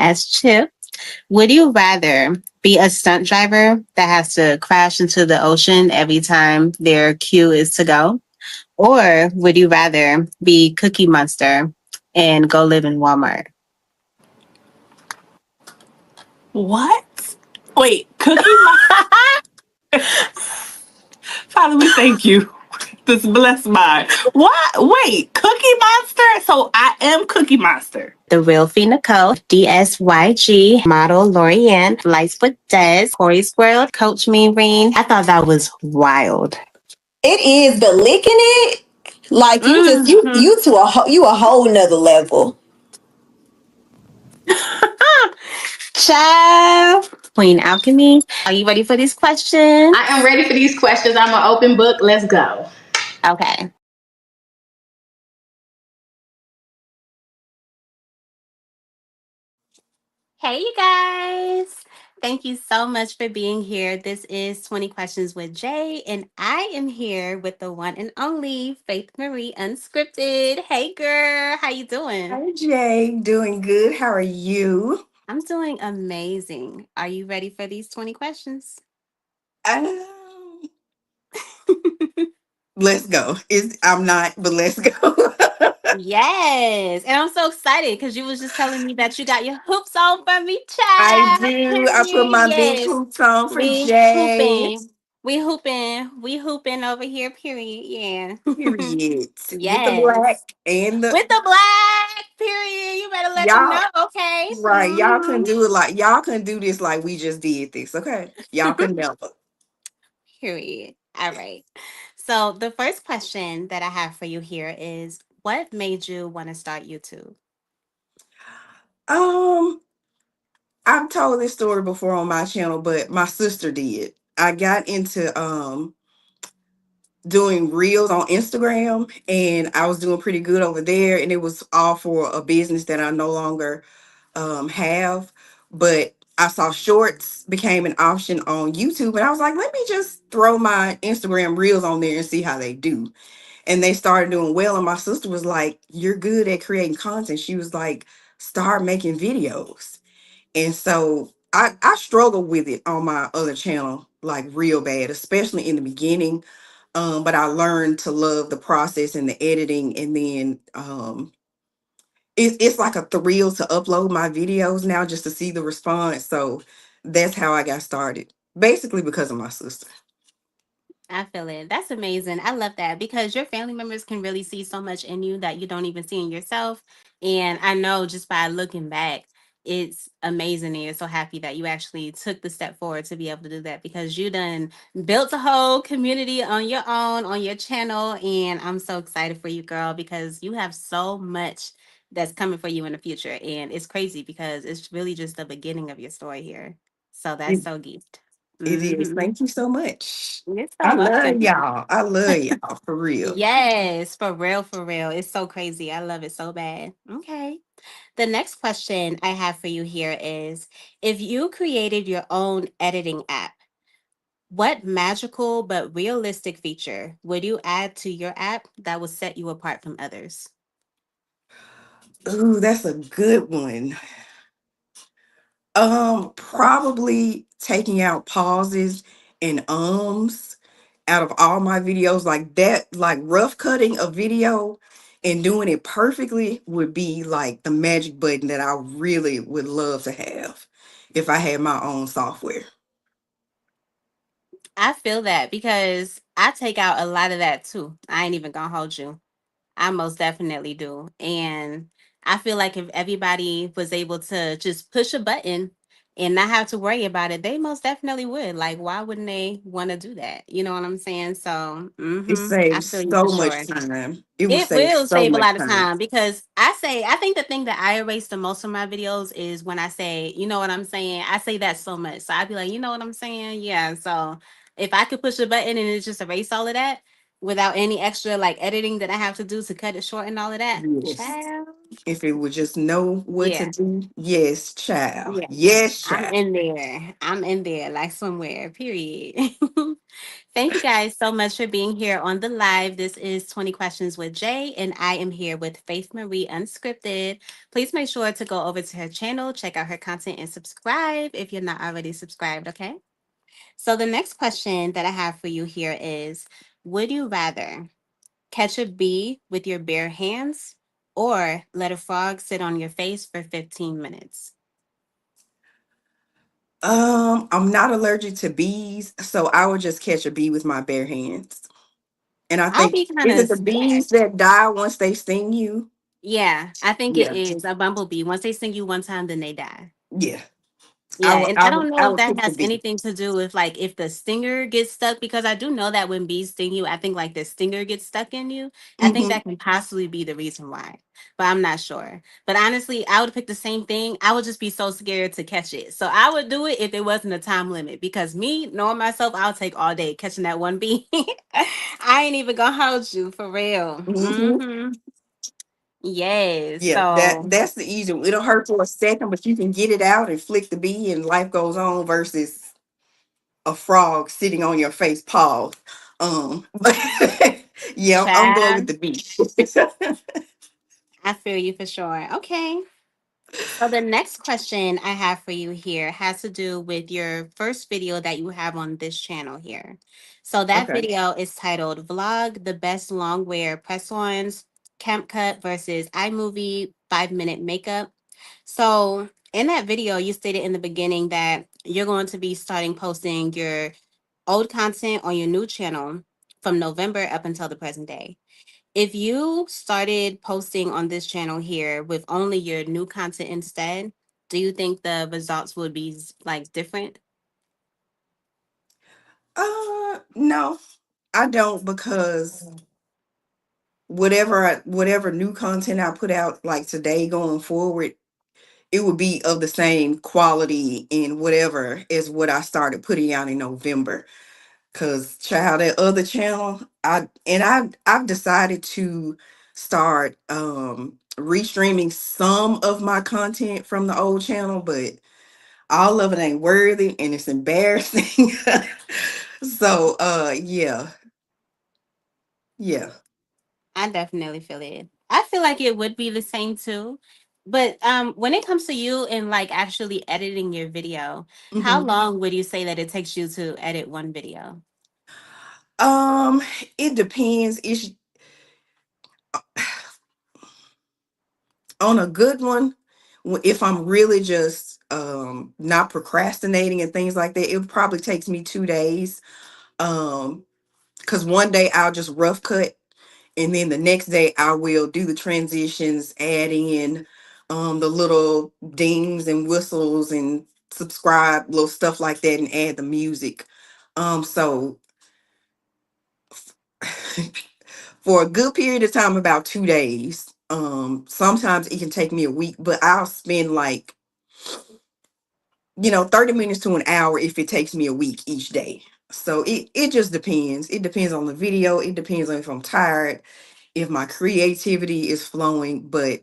as Chip. Would you rather be a stunt driver that has to crash into the ocean every time their cue is to go? Or would you rather be Cookie Monster and go live in Walmart? What? Wait, Cookie Father, we thank you. This blessed mind. What? Wait, Cookie Monster? So I am Cookie Monster. The Real Fee Nicole, DSYG, model Lorianne, Lights with Des, Corey's World, Coach Me Reen. I thought that was wild. It is, but licking it, like you just Mhm. you to you a whole nother level. Child. Queen Alchemy, are you ready for these questions? I am ready for these questions. I'm an open book. Let's go. Okay. Hey, you guys. Thank you so much for being here. This is 20 Questions with Jay, and I am here with the one and only Faith Marie Unscripted. Hey, girl. How you doing? Hey Jay, doing good. How are you? I'm doing amazing. Are you ready for these 20 questions? Um, let's go. I'm not, but let's go. Yes. And I'm so excited because you was just telling me that you got your hoops on for me, I child. do. I put Period. my big Yes. hoops on for We Jay. hooping. We hooping. We hooping over here, period. Yeah. Period. With the Yes. black and the With the black, period. You better let them y'all. know, okay? Right. Y'all couldn't do it like y'all couldn't do this like we just did this. Okay. Y'all could never. Period. All right. So the first question that I have for you here is what made you want to start YouTube? Um, I've told this story before on my channel, but my sister did. I got into doing reels on Instagram and I was doing pretty good over there, and it was all for a business that I no longer have. But I saw shorts became an option on YouTube, and I was like, let me just throw my Instagram reels on there and see how they do. And they started doing well. And my sister was like, you're good at creating content. She was like, start making videos. And so I struggled with it on my other channel like real bad, especially in the beginning. But I learned to love the process and the editing, and then it's like a thrill to upload my videos now just to see the response. So that's how I got started, basically because of my sister. I feel it. That's amazing. I love that because your family members can really see so much in you that you don't even see in yourself. And I know just by looking back, it's amazing. And you're so happy that you actually took the step forward to be able to do that because you done built a whole community on your own, on your channel. And I'm so excited for you, girl, because you have so much that's coming for you in the future. And it's crazy because it's really just the beginning of your story here. So that's It, so geeked. it is. Hmm. Thank you so much. You're I so love welcome. y'all. I love y'all for real. Yes, for real, for real. It's so crazy. I love it so bad. Okay. The next question I have for you here is if you created your own editing app, what magical but realistic feature would you add to your app that would set you apart from others? Ooh, that's a good one. Probably taking out pauses and out of all my videos, like that, like rough cutting a video and doing it perfectly would be like the magic button that I really would love to have if I had my own software. I feel that because I take out a lot of that too. I ain't even gonna hold you. I most definitely do. And I feel like if everybody was able to just push a button and not have to worry about it, they most definitely would. Like, why wouldn't they want to do that? You know what I'm saying? So, It I saves feel you for so much sure. time. It will It save will so save a much lot of time. time because I think the thing that I erase the most from my videos is when I say, you know what I'm saying? I say that so much. So I'd be like, you know what I'm saying? Yeah. So if I could push a button and it just erase all of that without any extra like editing that I have to do to cut it short and all of that, Yes. child. If it would just know what to Yeah. do. Yes, child. Yeah. Yes, I'm child. in there. I'm in there, like somewhere, period. Thank you guys so much for being here on the live. This is 20 Questions with Jay, and I am here with Faith Marie Unscripted. Please make sure to go over to her channel, check out her content, and subscribe if you're not already subscribed, okay? So, the next question that I have for you here is: would you rather catch a bee with your bare hands or let a frog sit on your face for 15 minutes? I'm not allergic to bees, so I would just catch a bee with my bare hands. And I I'll think, be kind is of it the scared. bees that die once they sting you? Yeah, I think it Yeah. is a bumblebee. Once they sting you one time, then they die. Yeah. I Yeah, would and I I would don't know I if would that pick the has bee. anything to do with like if the stinger gets stuck, because I do know that when bees sting you, I think like the stinger gets stuck in you. I think Hmm. that can possibly be the reason why, but I'm not sure. But honestly, I would pick the same thing. I would just be so scared to catch it. So I would do it if it wasn't a time limit, because me, knowing myself, I'll take all day catching that one bee. I ain't even gonna hold you for real. Hmm. Yes. Yeah, So that's the easy one. It'll hurt for a second, but you can get it out and flick the bee and life goes on versus a frog sitting on your face, paw. But yeah, I'm going with child, the bee. I feel you for sure. Okay. So the next question I have for you here has to do with your first video that you have on this channel here. So that Okay. video is titled Vlog the Best Longwear Press-Ons Camp Cut versus iMovie 5-minute makeup. So in that video, you stated in the beginning that you're going to be starting posting your old content on your new channel from November up until the present day. If you started posting on this channel here with only your new content instead, do you think the results would be like different? No, I don't, because whatever new content I put out like today going forward, it would be of the same quality and whatever as what I started putting out in November. Cause child, that other channel, I've decided to start restreaming some of my content from the old channel, but all of it ain't worthy and it's embarrassing. So yeah, yeah. I definitely feel it. I feel like it would be the same too. But when it comes to you and like actually editing your video, how Hmm. long would you say that it takes you to edit one video? Um, it depends. It's on a good one. If I'm really just not procrastinating and things like that, it probably takes me 2 days. Um, because one day I'll just rough cut, and then the next day I will do the transitions, add in the little dings and whistles and subscribe little stuff like that, and add the music. So for a good period of time, about 2 days. Sometimes it can take me a week, but I'll spend like 30 minutes to an hour if it takes me a week each day. So it just depends. It depends on the video. It depends on if I'm tired, if my creativity is flowing, but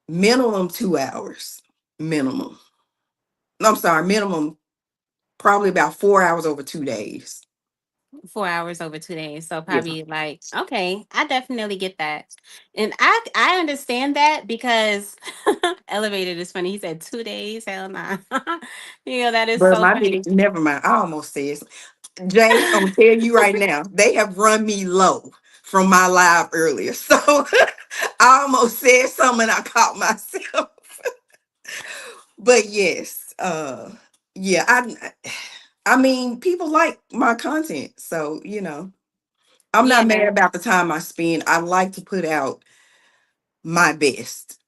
minimum 2 hours. Minimum. No, I'm sorry, minimum probably about 4 hours over 2 days. 4 hours over 2 days. So Yeah. probably like, okay, I definitely get that. And I understand that because elevated is funny. He said 2 days. Hell nah. That is But so my funny. never mind. I almost said Jay, I'm gonna tell you right now, they have run me low from my live earlier. So I almost said something and I caught myself. But yes, yeah, I mean, people like my content. So, I'm not mad Yeah. about the time I spend. I like to put out my best.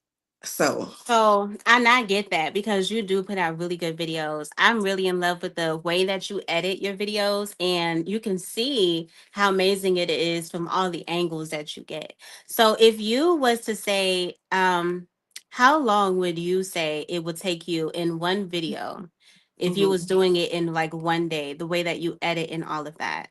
So, So I not get that because you do put out really good videos. I'm really in love with the way that you edit your videos, and you can see how amazing it is from all the angles that you get. So if you was to say, how long would you say it would take you in one video if you mhm. was doing it in like one day, the way that you edit and all of that?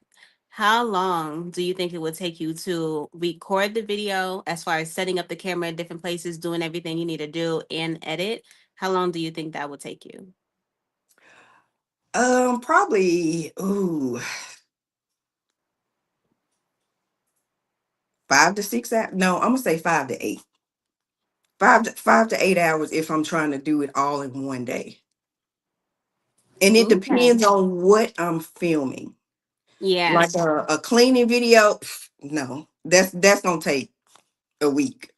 how long do you think it would take you to record the video as far as setting up the camera in different places, doing everything you need to do and edit? How long do you think that would take you? Probably 5 to 6 hours. No, I'm gonna say 5 to 8. 5 to 8 hours if I'm trying to do it all in one day. And it Okay. depends on what I'm filming. Yeah. Like a cleaning video, no, that's gonna take a week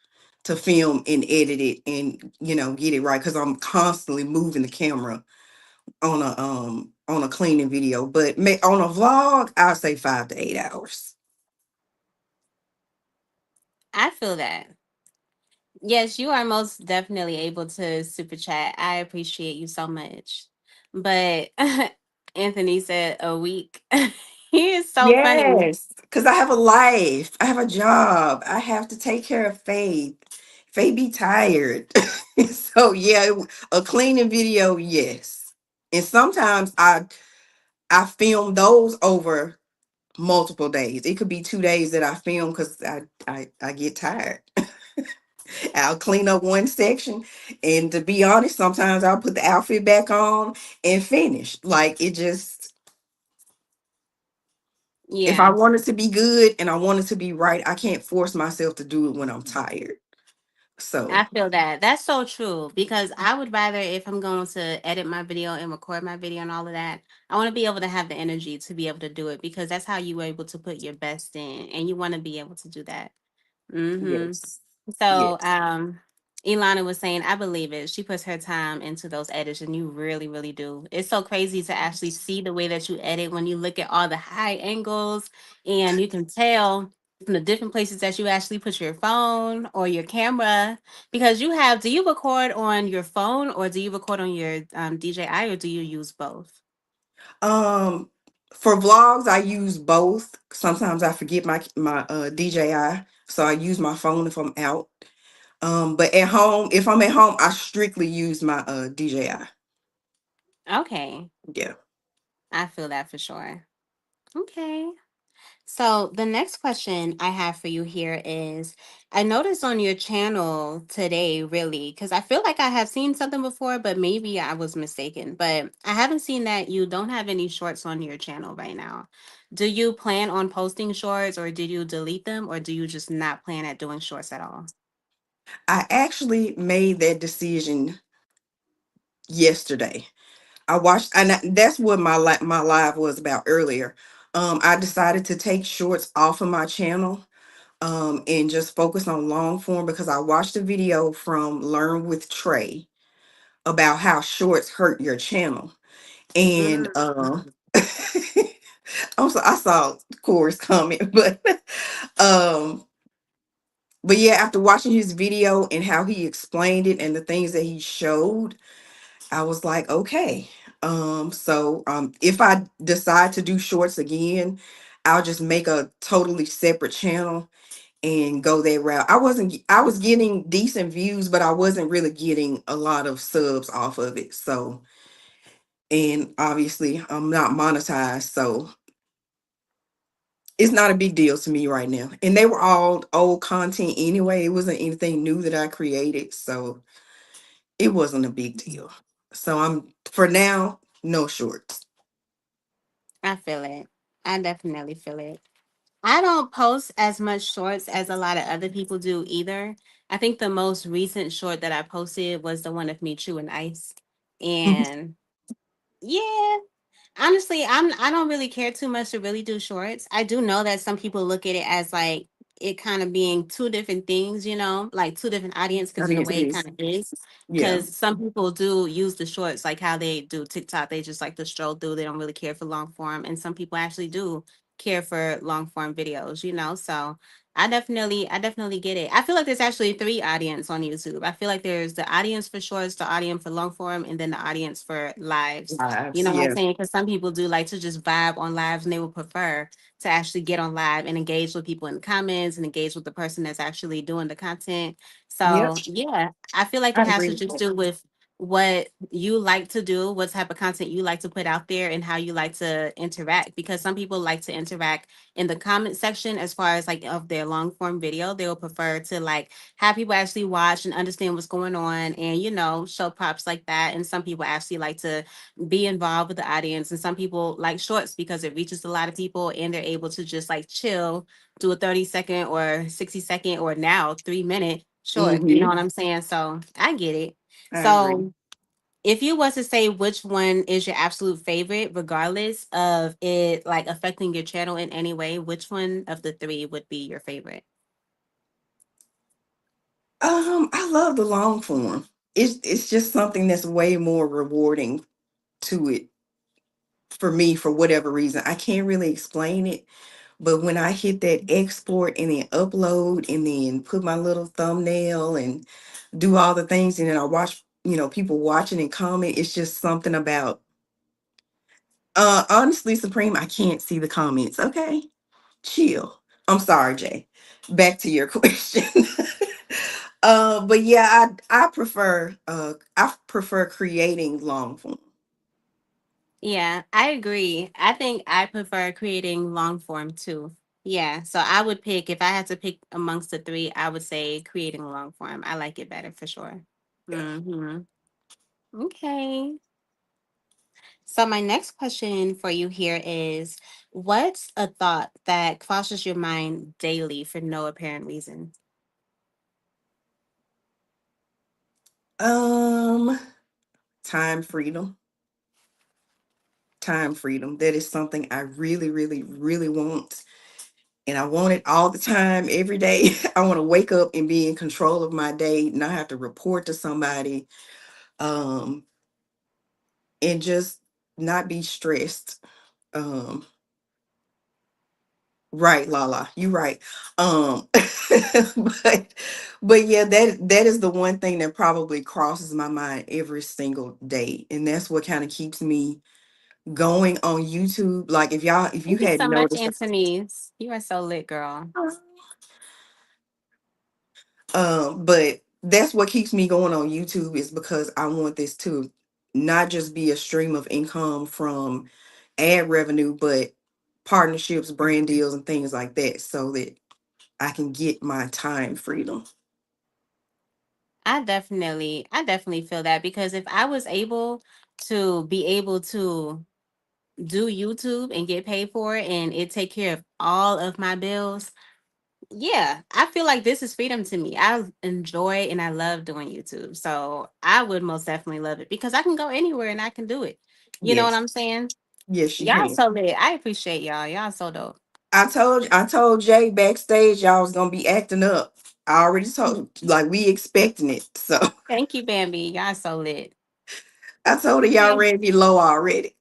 to film and edit it and get it right because I'm constantly moving the camera on a cleaning video. But on a vlog, I'll say 5 to 8 hours. I feel that. Yes, you are most definitely able to super chat. I appreciate you so much. But Anthony said a week. He is so funny. Yes, because I have a life. I have a job. I have to take care of Faith. Faith be tired. So yeah, a cleaning video, yes. And sometimes I film those over multiple days. It could be 2 days that I film because I get tired. I'll clean up one section, and to be honest, sometimes I'll put the outfit back on and finish. Like it just, if I Yeah. want it to be good and I want it to be right, I can't force myself to do it when I'm tired. So I feel that. That's so true because I would rather, if I'm going to edit my video and record my video and all of that, I want to be able to have the energy to be able to do it because that's how you were able to put your best in, and you want to be able to do that. Mm-hmm. yes, So, yes. Ilana was saying, I believe it. She puts her time into those edits, and you really, really do. It's so crazy to actually see the way that you edit when you look at all the high angles, and you can tell from the different places that you actually put your phone or your camera. Because do you record on your phone or do you record on your DJI or do you use both? Um, for vlogs, I use both. Sometimes I forget my DJI, so I use my phone if I'm out. But at home, if I'm at home, I strictly use my DJI. Okay, Yeah. I feel that for sure. Okay. So the next question I have for you here is I noticed on your channel today, really, because I feel like I have seen something before, but maybe I was mistaken. But I haven't seen that you don't have any shorts on your channel right now. Do you plan on posting shorts or did you delete them or do you just not plan at doing shorts at all? I actually made that decision yesterday. I watched, and that's what my live was about earlier. I decided to take shorts off of my channel, and just focus on long form because I watched a video from Learn with Trey about how shorts hurt your channel, and Mm. I saw Corey's comment, um, but yeah, after watching his video and how he explained it and the things that he showed, I was like, okay. So if I decide to do shorts again, I'll just make a totally separate channel and go that route. I was getting decent views, but I wasn't really getting a lot of subs off of it. So, and obviously I'm not monetized, so it's not a big deal to me right now. And they were all old content anyway. It wasn't anything new that I created, so it wasn't a big deal. So I'm for now, no shorts. I feel it. I definitely feel it. I don't post as much shorts as a lot of other people do either. I think the most recent short that I posted was the one of me chewing ice. And yeah, honestly, I don't really care too much to really do shorts. I do know that some people look at it as like it kind of being two different things, like two different audience I because of mean, the it way it is. kind of is. Yeah. Because some people do use the shorts like how they do TikTok. They just like to stroll through. They don't really care for long form. And some people actually do care for long form videos. So I definitely get it. I feel like there's actually three audience on YouTube. I feel like there's the audience for shorts, the audience for long form, and then the audience for lives. You Lives. know what I'm Yeah. saying? Because some people do like to just vibe on lives and they would prefer to actually get on live and engage with people in the comments and engage with the person that's actually doing the content. Yep. So yeah, I feel like I it has agree to with just that. do with what you like to do, what type of content you like to put out there, and how you like to interact. Because some people like to interact in the comment section as far as like of their long form video. They will prefer to like have people actually watch and understand what's going on and, you know, show props like that. And some people actually like to be involved with the audience. And some people like shorts because it reaches a lot of people and they're able to just like chill, do a 30-second or 60-second or now 3-minute short. You know Mm-hmm. what I'm saying? So I get it. I agree. So if you was to say which one is your absolute favorite, regardless of it like affecting your channel in any way, which one of the three would be your favorite? I love the long form. It's just something that's way more rewarding to it for me for whatever reason. I can't really explain it, but when I hit that export and then upload and then put my little thumbnail and do all the things and then I watch, people watching and comment, it's just something about honestly, Supreme, I can't see the comments. Okay. Chill. I'm sorry, Jay. Back to your question. But yeah, I prefer creating long form. Yeah, I agree. I think I prefer creating long form too. Yeah, so I would pick, if I had to pick amongst the three, I would say creating long form. I like it better for sure. Hmm. Okay. So my next question for you here is, what's a thought that crosses your mind daily for no apparent reason? Um, time freedom. Time freedom. That is something I really, really, really want. And I want it all the time, every day. I want to wake up and be in control of my day, not have to report to somebody, um, and just not be stressed. Um, right, Lala, you right. Um, but yeah, that is the one thing that probably crosses my mind every single day, and that's what kind of keeps me going on YouTube. Like if you Thank you had so much, noticed. Anthony's. You are so lit, girl. But that's what keeps me going on YouTube is because I want this to not just be a stream of income from ad revenue, but partnerships, brand deals, and things like that, so that I can get my time freedom. I definitely feel that because if I was able to be able to do YouTube and get paid for it and it take care of all of my bills, yeah, I feel like this is freedom to me. I enjoy and I love doing YouTube. So I would most definitely love it because I can go anywhere and I can do it. You know what Yes, I'm saying? yes, you Y'all can. so lit. I appreciate y'all. Y'all so dope. I told Jay backstage y'all was gonna be acting up. I already told, like, we expecting it. So Thank you, Bambi. Y'all so lit. I told her y'all Okay. ready to be low already.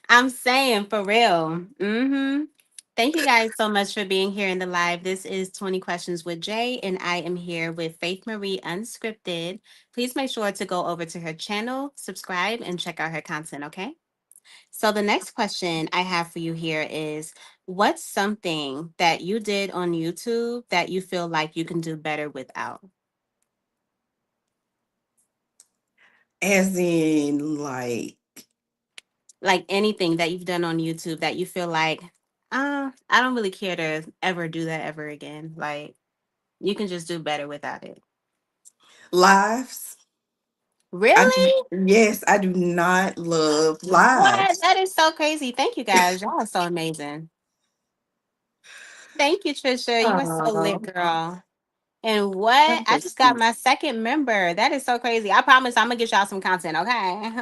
I'm saying for real. Mm-hmm. Thank you guys so much for being here in the live. This is 20 Questions with Jay, and I am here with Faith Marie Unscripted. Please make sure to go over to her channel, subscribe, and check out her content, okay? So, the next question I have for you here is, what's something that you did on YouTube that you feel like you can do better without? As in, like, Like anything that you've done on YouTube that you feel like, I don't really care to ever do that ever again. Like, you can just do better without it. lives. Really? Yes, I do not love What? lives. That is so crazy. Thank you guys. Y'all are so amazing. Thank you, Trisha. You are so lit, Oh, girl. And what? I just that's got sweet. my second member. That is so crazy. I promise I'm gonna get y'all some content, okay?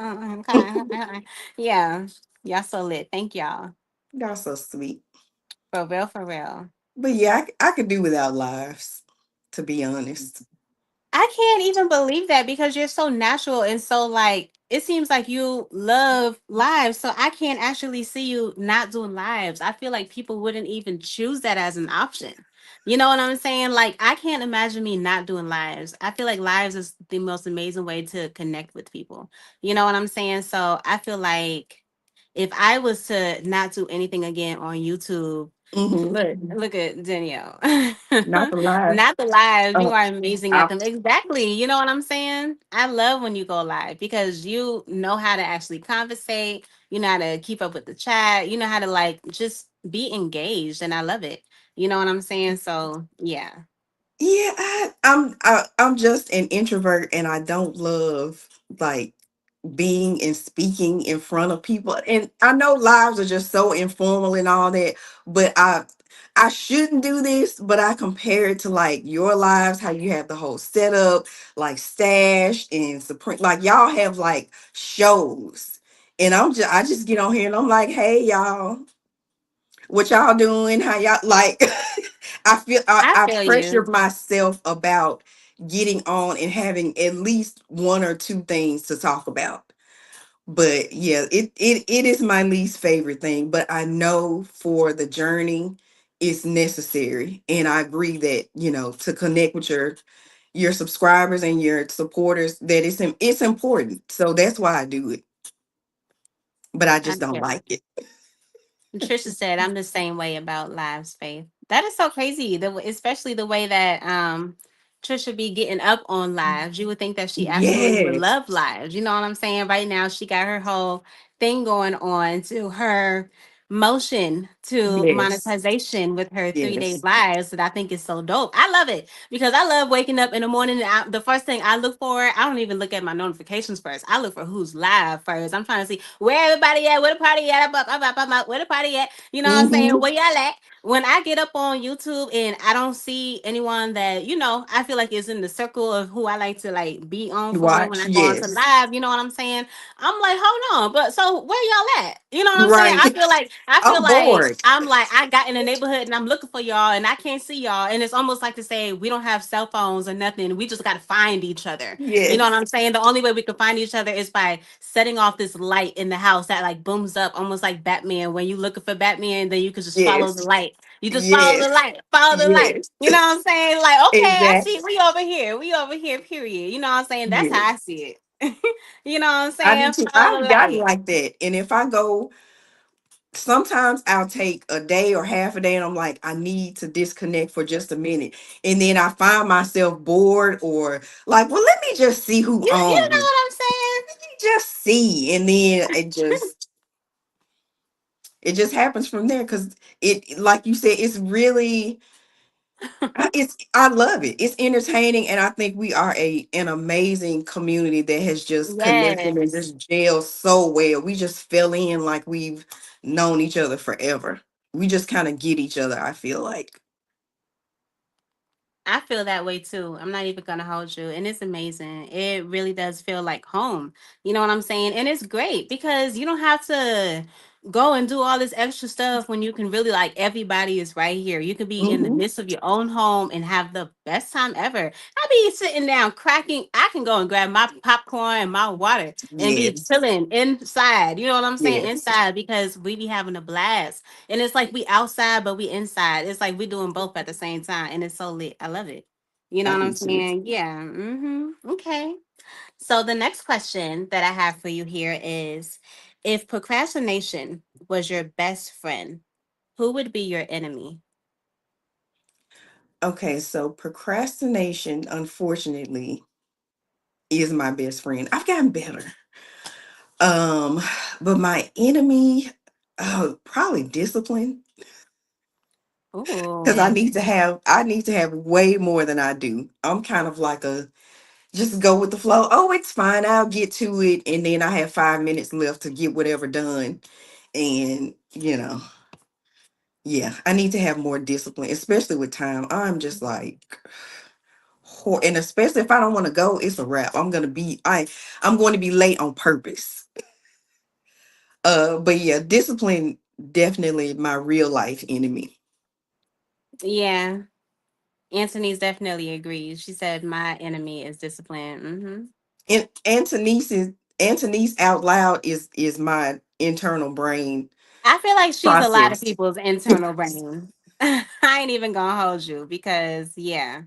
Okay. Yeah. Y'all so lit. Thank y'all. Y'all so sweet. For real, for real. But yeah, I could do without lives, to be honest. I can't even believe that because you're so natural and so like it seems like you love lives. So I can't actually see you not doing lives. I feel like people wouldn't even choose that as an option. You know what I'm saying? Like I can't imagine me not doing lives. I feel like lives is the most amazing way to connect with people. You know what I'm saying? So I feel like if I was to not do anything again on YouTube, Hmm. Look at Danielle. Not the live. Not the lives. You Oh, are amazing at I, them. Exactly. You know what I'm saying? I love when you go live because you know how to actually conversate. You know how to keep up with the chat. You know how to like just be engaged, and I love it. You know what I'm saying? So yeah, yeah, I'm just an introvert, and I don't love like being and speaking in front of people. And I know lives are just so informal and all that, but I shouldn't do this, but I compare it to like your lives, how you have the whole setup, like Stash and Supreme, like y'all have like shows. And I just get on here and I'm like, hey y'all, what y'all doing? How y'all like I feel I I feel pressure you. myself about getting on and having at least one or two things to talk about. But yeah, it is my least favorite thing. But I know for the journey, it's necessary. And I agree that, to connect with your subscribers and your supporters, that it's important. So that's why I do it. But I I just don't feel like it. it. Trisha said, "I'm the same way about lives, Faith." That is so crazy. Especially the way that Trisha be getting up on lives. You would think that she absolutely would Yes. love lives. You know what I'm saying? Right now, she got her whole thing going on to her motion to Yes. monetization with her 3 day Yes. lives that I think is so dope. I love it because I love waking up in the morning. And the first thing I look for, I don't even look at my notifications first. I look for who's live first. I'm trying to see where everybody at, where the party at, where the party at. You know what I'm saying? Hmm. Where y'all at? When I get up on YouTube and I don't see anyone that, I feel like is in the circle of who I like to like be on for real when Watch. I go on to Yes. live, you know what I'm saying? I'm like, hold on, but so where y'all at? You know what I'm saying? Right. I feel I'm like bored. I'm like I got in the neighborhood and I'm looking for y'all and I can't see y'all. And it's almost like to say we don't have cell phones or nothing. We just gotta find each other. You know what Yes. I'm saying? The only way we can find each other is by setting off this light in the house that like booms up almost like Batman. When you looking for Batman, then you can just follow the Yes. light. You just follow the Yes. light, follow the light. Yes. You know what I'm saying? Like, okay, I see Exactly. we over here. We over here, period. You know what I'm saying? That's how I Yes. see it. You know what I'm I do saying? too. Follow the I've gotten light. like that. And if I go, sometimes I'll take a day or half a day and I'm like, I need to disconnect for just a minute. And then I find myself bored or like, well, let me just see who You on. know Let what I'm saying? me just see. And then it just happens from there because it, like you said, it's really I love it. It's entertaining, and I think we are an amazing community that has just connected and Yes. just gelled so well. We just fell in like we've known each other forever. We just kind of get each other, I feel like. I feel that way too. I'm not even gonna hold you. And it's amazing. It really does feel like home. You know what I'm saying? And it's great because you don't have to go and do all this extra stuff when you can really like everybody is right here. You can be in the Hmm. midst of your own home and have the best time ever. I be sitting down cracking. I can go and grab my popcorn and my water and be Yes, chilling inside. You know what I'm saying? yes, Inside because we be having a blast. And it's like we outside, but we inside. It's like we doing both at the same time. And it's so lit. I love it. You know I what do I'm too. saying? Yeah. Okay. So the next question that I have for you here is if procrastination was your best friend, who would be your enemy? Okay, so procrastination, unfortunately, is my best friend. I've gotten better. Um, but my enemy, probably discipline. Because Oh, I need to have way more than I do. I'm kind of like a just go with the flow. Oh, it's fine. I'll get to it. And then I have 5 minutes left to get whatever done. And, yeah, I need to have more discipline, especially with time. I'm just like, and especially if I don't want to go, it's a wrap. I'm going to be late on purpose. But yeah, discipline definitely my real life enemy. yeah. Anthony's definitely agrees. She said my enemy is discipline. And Antonice out loud is my internal brain I feel like she's a lot of process. people's internal brain. I ain't even gonna hold you because yeah.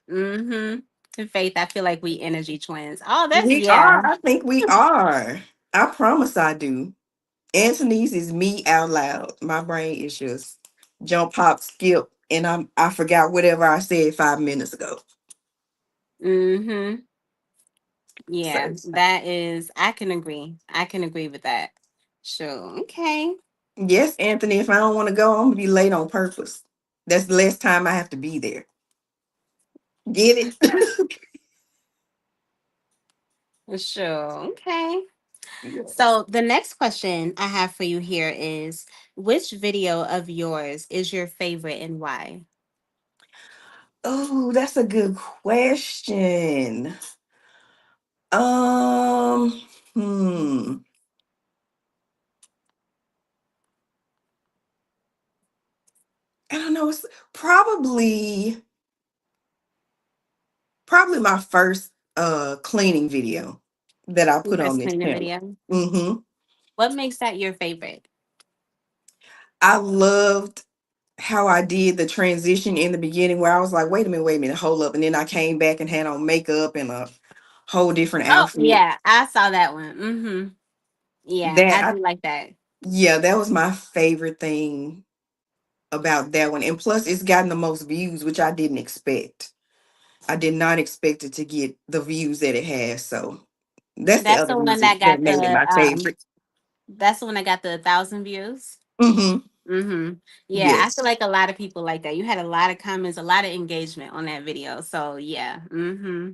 Faith, I feel like we energy twins. Oh, that's We yeah. are. I think we are. I promise I do. Antonice is me out loud. My brain is just jump, hop, skip, and I forgot whatever I said 5 minutes ago. Mm-hmm. Yeah, So that is, I can agree. I can agree with that. Sure. Okay. yes, Anthony, if I don't want to go, I'm gonna be late on purpose. That's the less time I have to be there. Get it? Sure. Okay. Yes. So the next question I have for you here is, which video of yours is your favorite and why? Oh, that's a good question. Um, hmm. I don't know. It's probably my first cleaning video that I Your put on first this cleaning channel. video? Hmm. What makes that your favorite? I loved how I did the transition in the beginning where I was like, wait a minute, hold up. And then I came back and had on makeup and a whole different Oh, outfit. yeah, I saw that one. Mm-hmm. Yeah, That I do like that. yeah, that was my favorite thing about that one. And plus it's gotten the most views, which I didn't expect. I did not expect it to get the views that it has. So that's the That's other the one reason that that got made it the my favorite. that's the one that got the 1,000 views. Hmm. Mm-hmm. Yeah, I feel Yes. like a lot of people like that. You had a lot of comments, a lot of engagement on that video. So yeah. Mm-hmm.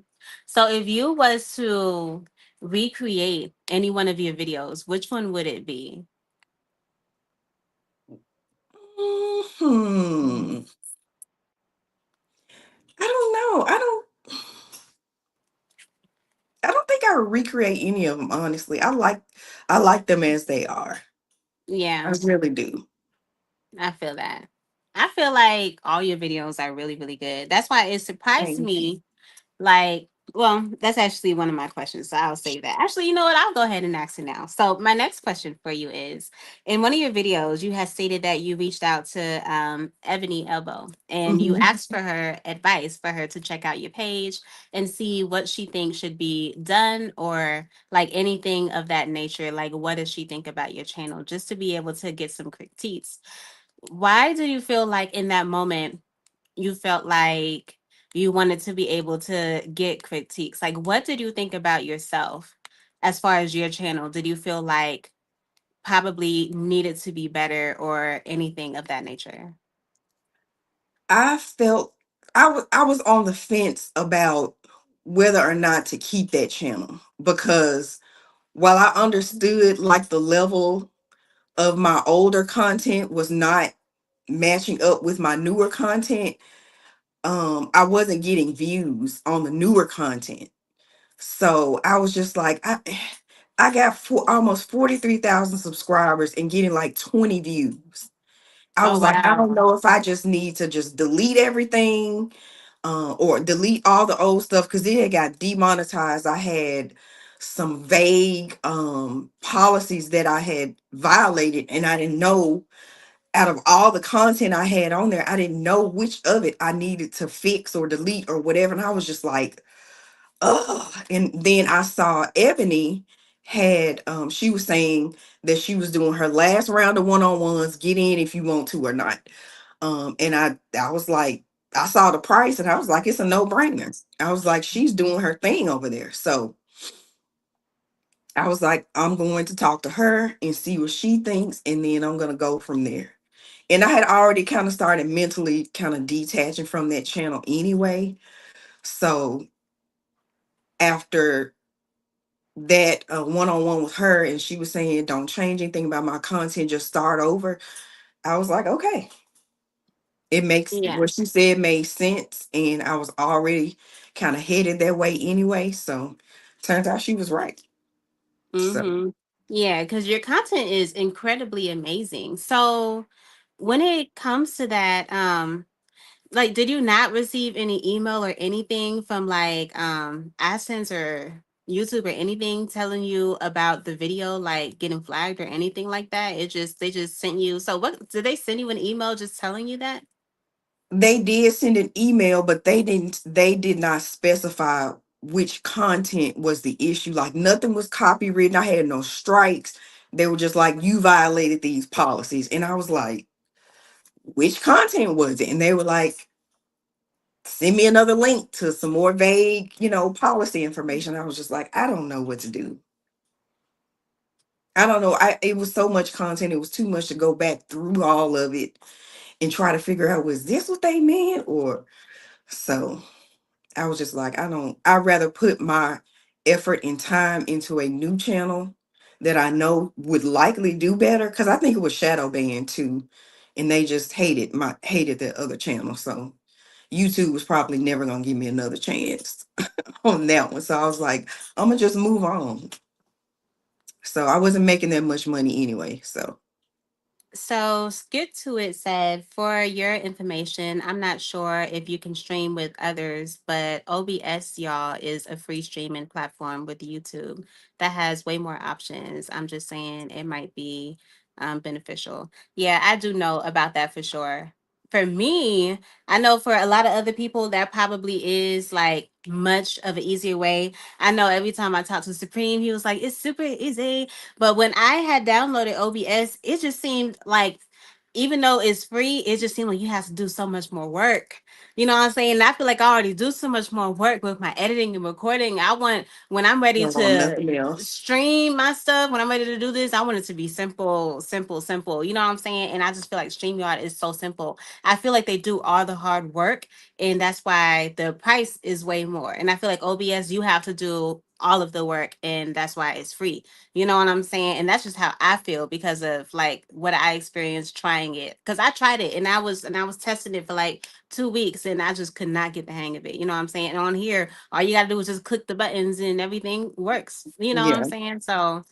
So if you was to recreate any one of your videos, which one would it be? Hmm. I don't know. I don't think I would recreate any of them, honestly. I like them as they are. I Yeah, really do. I feel that. I feel like all your videos are really, really good. That's why it surprised Thank you. me. Like, well, that's actually one of my questions. So I'll save that. Actually, you know what? I'll go ahead and ask it now. So my next question for you is, in one of your videos, you had stated that you reached out to Ebony Elbow and you Mhm. asked for her advice for her to check out your page and see what she thinks should be done or like anything of that nature. Like, what does she think about your channel? Just to be able to get some critiques. Why do you feel like in that moment you felt like you wanted to be able to get critiques? Like, what did you think about yourself as far as your channel? Did you feel like probably needed to be better or anything of that nature? I felt I was on the fence about whether or not to keep that channel because while I understood like the level of my older content was not matching up with my newer content, I wasn't getting views on the newer content. So I was just like, I got almost 43,000 subscribers and getting like 20 views. I Oh, was like, I don't wow. know if I just need to just delete everything, or delete all the old stuff because it had got demonetized. I had some vague policies that I had violated, and I didn't know out of all the content I had on there, I didn't know which of it I needed to fix or delete or whatever. And I was just like, ugh. And then I saw Ebony had she was saying that she was doing her last round of one-on-ones, get in if you want to or not. And I was like, I saw the price and I was like, it's a no-brainer. I was like, she's doing her thing over there. So I was like, I'm going to talk to her and see what she thinks, and then I'm gonna go from there. And I had already kind of started mentally kind of detaching from that channel anyway. So after that one-on-one with her and she was saying don't change anything about my content, just start over, I was like, okay, it makes Yeah. what she said made sense, and I was already kind of headed that way anyway. So turns out she was right. So Mm-hmm. Yeah, because your content is incredibly amazing. So when it comes to that, like, did you not receive any email or anything from like AdSense or YouTube or anything telling you about the video like getting flagged or anything like that? They just sent you. So what did they send you an email just telling you that? they did send an email, but they did not specify which content was the issue. Like nothing was copywritten. I had no strikes. They were just like, you violated these policies. And I was like, which content was it? And they were like, send me another link to some more vague, policy information. I was just like, I don't know what to do. I don't know. It was so much content. It was too much to go back through all of it and try to figure out, was this what they meant? Or so I was just like, I'd rather put my effort and time into a new channel that I know would likely do better. Cause I think it was shadow banned too. And they just hated the other channel. So YouTube was probably never gonna give me another chance on that one. So I was like, I'm gonna just move on. So I wasn't making that much money anyway. So So Skip to It said, for your information, I'm not sure if you can stream with others, but OBS, y'all, is a free streaming platform with YouTube that has way more options. I'm just saying it might be beneficial. Yeah, I do know about that for sure. For me, I know for a lot of other people, that probably is like much of an easier way. I know every time I talk to Supreme, he was like, it's super easy. But when I had downloaded OBS, it just seemed like, even though it's free, it just seemed like you have to do so much more work. You know what I'm saying? I feel like I already do so much more work with my editing and recording. I want, when I'm ready don't want to nothing else. stream my stuff, when I'm ready to do this, I want it to be simple, simple, simple. You know what I'm saying? And I just feel like StreamYard is so simple. I feel like they do all the hard work, and that's why the price is way more. And I feel like OBS, you have to do all of the work, and that's why it's free. You know what I'm saying? And that's just how I feel because of like what I experienced trying it. Because I tried it, and I was testing it for like 2 weeks, and I just could not get the hang of it. You know what I'm saying? And on here, all you gotta do is just click the buttons and everything works. You know what I'm Yeah, saying? So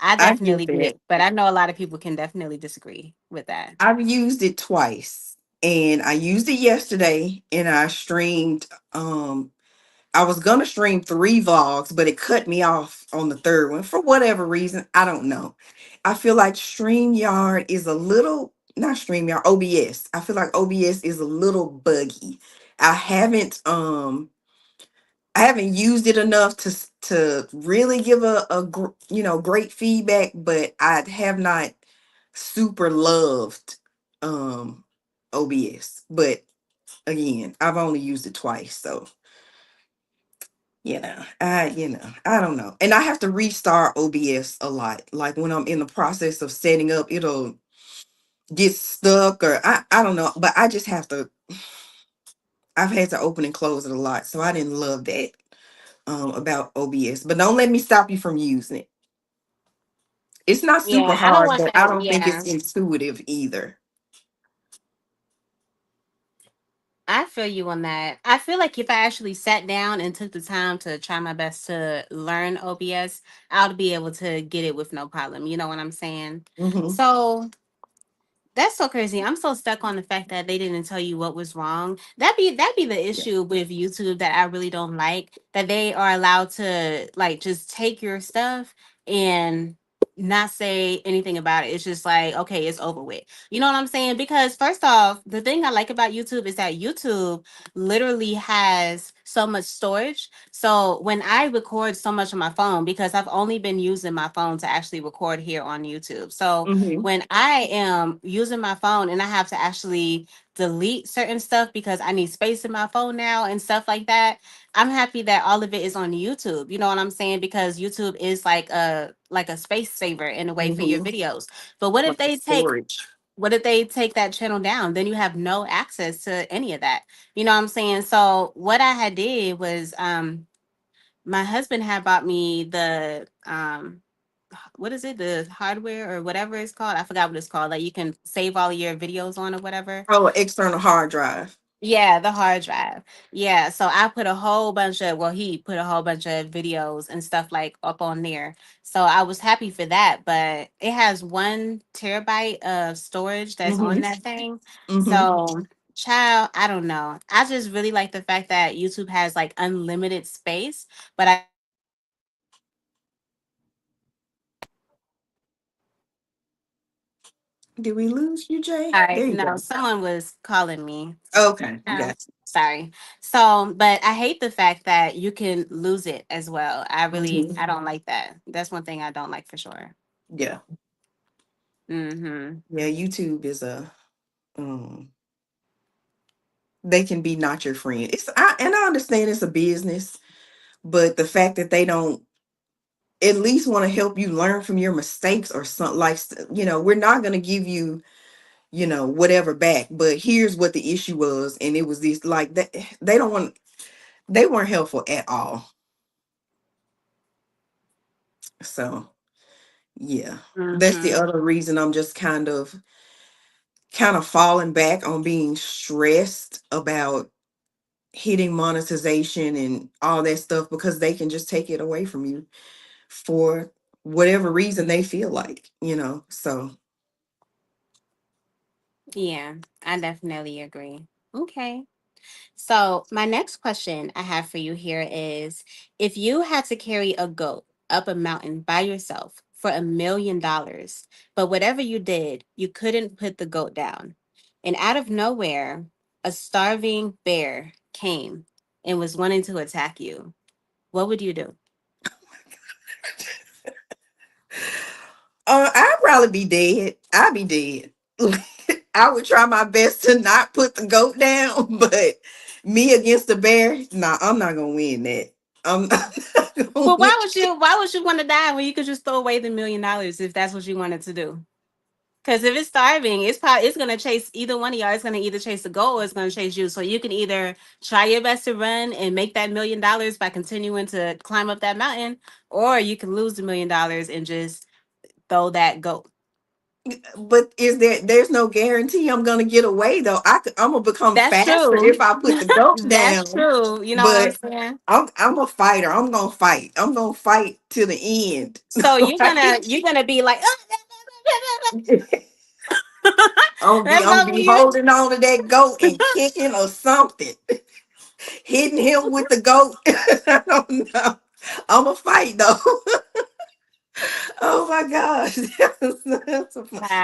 I I get definitely get that. it. But I know a lot of people can definitely disagree with that. I've used it twice. And I used it yesterday and I streamed I was gonna stream 3 vlogs, but it cut me off on the third one for whatever reason. I don't know. I feel like StreamYard is a little, not StreamYard, OBS. I feel like OBS is a little buggy. I haven't I haven't used it enough to really give great feedback, but I have not super loved um OBS. But again, I've only used it twice, so I don't know. And I have to restart OBS a lot. Like when I'm in the process of setting up, it'll get stuck or I don't know, but I just have to I've had to open and close it a lot. So I didn't love that about OBS. But don't let me stop you from using it. It's not super Yeah, I don't hard, want but I that. don't think Yeah. it's intuitive either. I feel you on that. I feel like if I actually sat down and took the time to try my best to learn OBS, I would be able to get it with no problem. You know what I'm saying? Hmm. So that's so crazy. I'm so stuck on the fact that they didn't tell you what was wrong. That'd be the Yeah. issue with YouTube that I really don't like. That they are allowed to like just take your stuff and not say anything about it. It's just like, okay, it's over with. You know what I'm saying? Because first off, the thing I like about YouTube is that YouTube literally has so much storage. So when I record so much on my phone, because I've only been using my phone to actually record here on YouTube. So Hmm. when I am using my phone and I have to actually delete certain stuff because I need space in my phone now and stuff like that, I'm happy that all of it is on YouTube. You know what I'm saying? Because YouTube is like a space saver in a way for your Hmm. videos. But what if Like the they take storage. what if they take that channel down? Then you have no access to any of that. You know what I'm saying? So what I had did was my husband had bought me the what is it, the hardware or whatever it's called, I forgot what it's called, like you can save all your videos on or whatever. Oh, external hard drive. Yeah, the hard drive. Yeah, so I put a whole bunch of, well, he put a whole bunch of videos and stuff like up on there. So I was happy for that, but it has 1 terabyte of storage that's on Hmm. that thing. Hmm. So child, I don't know, I just really like the fact that YouTube has like unlimited space, but I Did we lose you, Jay? all There right, you no, go. someone was calling me. Okay, Oh, got sorry. So, but I hate the fact that you can lose it as well. you. I don't like that. That's one thing I don't like for sure. Yeah. Mm-hmm. Yeah, YouTube is a um they can be not your friend. And I understand it's a business, but the fact that they don't at least want to help you learn from your mistakes or something, like, we're not going to give you, whatever back, but here's what the issue was, and it was this, like, that. They weren't helpful at all. So yeah, that's the Mm-hmm. other reason I'm just kind of falling back on being stressed about hitting monetization and all that stuff, because they can just take it away from you for whatever reason they feel like, so. Yeah, I definitely agree. Okay. So, my next question I have for you here is, if you had to carry a goat up a mountain by yourself for $1 million, but whatever you did, you couldn't put the goat down. And out of nowhere, a starving bear came and was wanting to attack you. What would you do? I'd probably be dead. I'd be dead. I would try my best to not put the goat down, but me against the bear, nah, I'm not gonna win that. I'm not gonna Well, win. why would you want to die when you could just throw away the $1 million if that's what you wanted to do? Because if it's starving, it's gonna chase either one of y'all. It's gonna either chase the goal or it's gonna chase you. So you can either try your best to run and make that $1 million by continuing to climb up that mountain, or you can lose the $1 million and just throw that goat. But there's no guarantee I'm gonna get away though. I'm gonna become That's faster true. if I put the goat That's down. true. You know what I'm But saying? I'm a fighter. I'm gonna fight. I'm gonna fight till the end. So Like, you're gonna be like, let's I'm go. be holding on to that goat and kicking or something, hitting him with the goat. I don't know. I'm a fight though. Oh my gosh.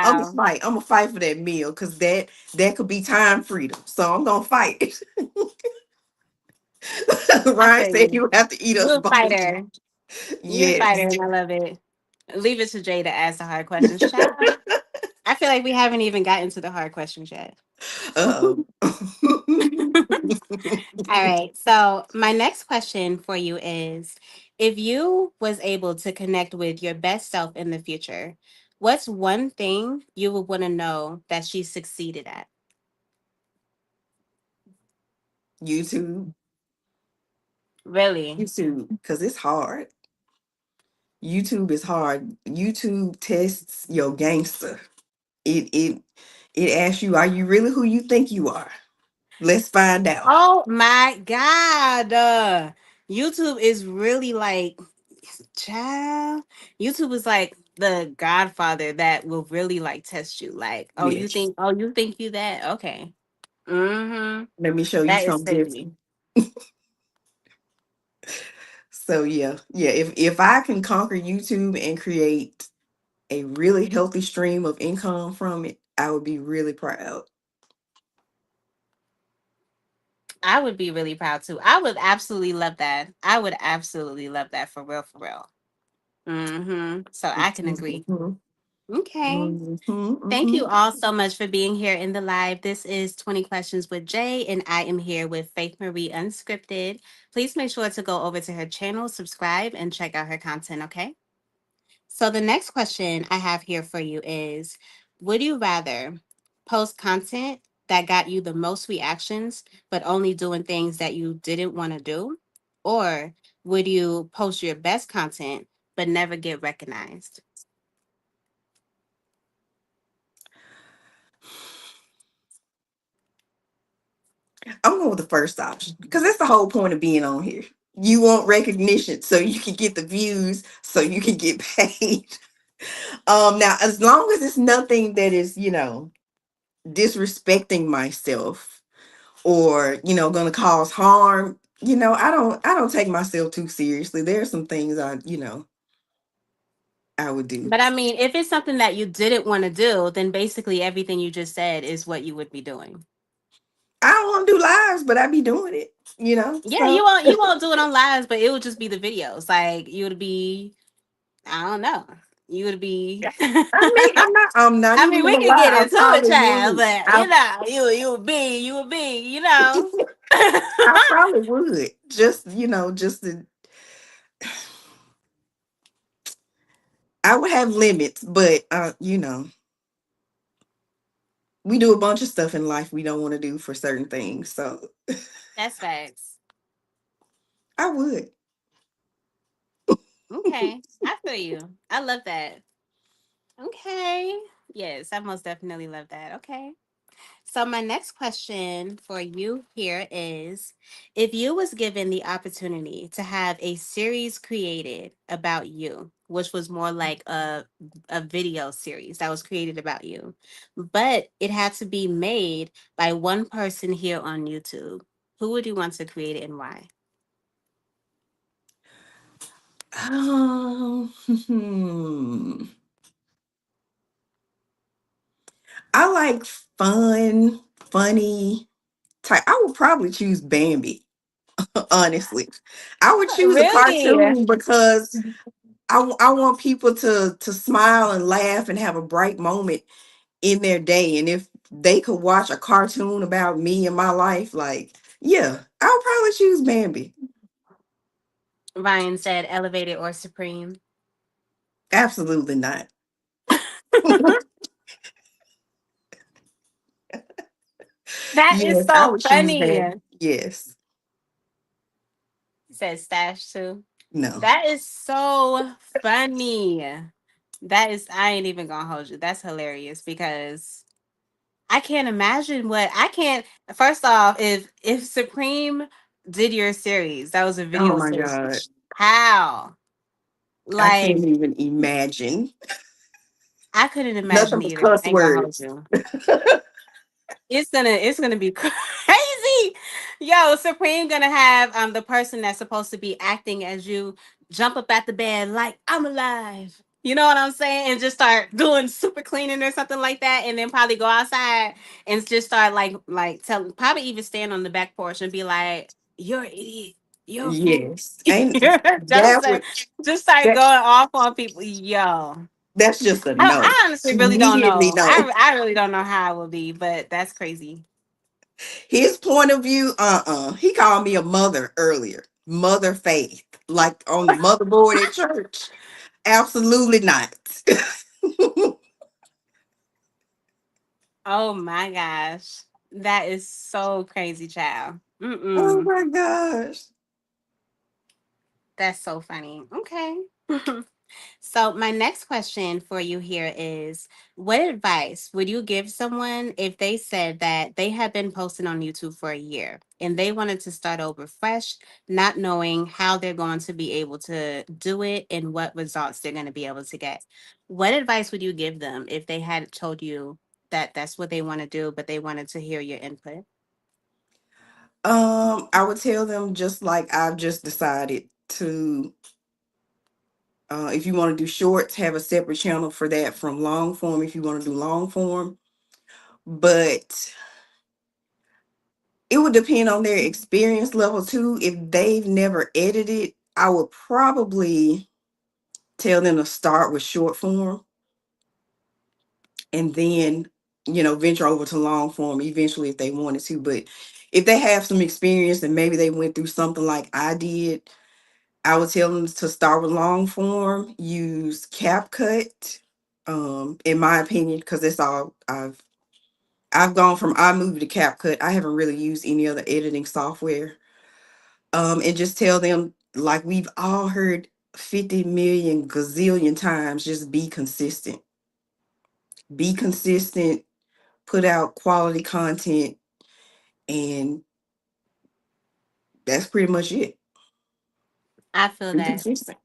I'm a Wow. fight. I'm a fight for that meal, because that could be time freedom. So I'm gonna fight. I Ryan feel said you. you have to eat us You're a both. fighter. You're a Yes. fighter, and I love it. Leave it to Jay to ask the hard questions, child. I feel like we haven't even gotten to the hard questions yet. Uh-oh. All right. So my next question for you is, if you was able to connect with your best self in the future, what's one thing you would want to know that she succeeded at? YouTube. Really? YouTube, because it's hard. YouTube is hard. YouTube tests your gangster. It asks you, are you really who you think you are? Let's find out. Oh my God. YouTube is really like, child. YouTube is like the godfather that will really like test you. Like, Yes. you think you that? Okay. Mm-hmm. Let me show you That is something crazy. different. So yeah, yeah. If I can conquer YouTube and create a really healthy stream of income from it, I would be really proud. I would be really proud too. I would absolutely love that. I would absolutely love that for real, for real. Mm-hmm. So I can agree. Mhm, Okay. mhm, Thank you mhm. all so much for being here in the live. This is 20 Questions with Jay, and I am here with Faith Marie Unscripted. Please make sure to go over to her channel, subscribe, and check out her content, okay? So the next question I have here for you is, would you rather post content that got you the most reactions, but only doing things that you didn't want to do? Or would you post your best content, but never get recognized? I'm going with the first option, because that's the whole point of being on here. You want recognition so you can get the views, so you can get paid. Now, as long as it's nothing that is, disrespecting myself, or going to cause harm, I don't take myself too seriously. There are some things I would do. But I mean, if it's something that you didn't want to do, then basically everything you just said is what you would be doing. I don't want to do lives, but I be doing it, Yeah, so. you won't do it on lives, but it would just be the videos. Like you would be, I don't know. You would be. I mean, I'm not I even mean, we gonna can lie. get I into it, probably child, would. but you know, you would be, you know. I probably would. Just, just to, I would have limits, but we do a bunch of stuff in life we don't want to do for certain things. So That's facts. I would. Okay, I feel you. I love that. Okay. Yes, I most definitely love that. Okay. So my next question for you here is, if you was given the opportunity to have a series created about you, which was more like a video series that was created about you, but it had to be made by one person here on YouTube, who would you want to create it and why? Hmm. I like funny type. I would probably choose Bambi, honestly. I would choose a Really? cartoon because I want people to smile and laugh and have a bright moment in their day. And if they could watch a cartoon about me and my life, like, yeah, I would probably choose Bambi. Ryan said elevated or supreme. Absolutely not. That is Yes, I so would choose funny. Bambi. Yes. He said stash too. No. That is so funny. That is, I ain't even gonna hold you. That's hilarious because I can't imagine what I can't. First off, if Supreme did your series, that was a Oh video my God. series. How? I Like, can't even imagine. I couldn't imagine Nothing but either. cuss I ain't gonna hold words. you. It's gonna be crazy. Yo, Supreme gonna have the person that's supposed to be acting as you jump up at the bed like I'm alive. You know what I'm saying? And just start doing super cleaning or something like that, and then probably go outside and just start like tell probably even stand on the back porch and be like, "You're an idiot. You're a fool." Yes. Ain't that Joseph would just start that going off on people. Yo, that's just a no. I honestly really don't Immediately know. no. I really don't know how it will be, but that's crazy. His point of view, he called me a mother earlier. Mother faith. Like on the motherboard at church. Absolutely not. Oh my gosh. That is so crazy, child. Oh Mm-mm. my gosh. That's so funny. Okay. So, my next question for you here is, what advice would you give someone if they said that they had been posting on YouTube for a year and they wanted to start over fresh, not knowing how they're going to be able to do it and what results they're going to be able to get? What advice would you give them if they had told you that that's what they want to do, but they wanted to hear your input? I would tell them just like I've just decided to if you want to do shorts, have a separate channel for that from long form if you want to do long form. But it would depend on their experience level too. If they've never edited, I would probably tell them to start with short form and then, venture over to long form eventually if they wanted to. But if they have some experience and maybe they went through something like I did, I would tell them to start with long form, use CapCut, in my opinion, because that's all I've gone from iMovie to CapCut. I haven't really used any other editing software. And just tell them, like we've all heard 50 million gazillion times, just be consistent. Be consistent, put out quality content, and that's pretty much it. I feel Be that. consistent.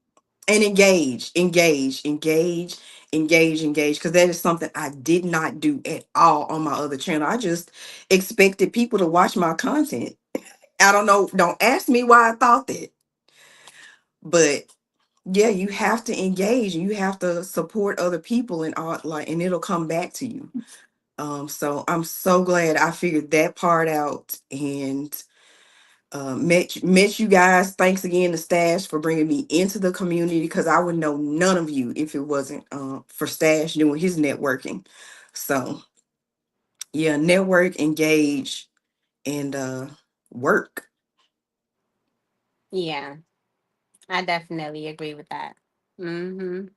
And engage, because that is something I did not do at all on my other channel. I just expected people to watch my content. I don't know, don't ask me why I thought that. But yeah, you have to engage and you have to support other people and all, like, and it'll come back to you. So I'm so glad I figured that part out, and Met you guys. Thanks again to Stash for bringing me into the community, because I would know none of you if it wasn't for Stash doing his networking. So yeah, network, engage, and work. Yeah, I definitely agree with that. Mm-hmm.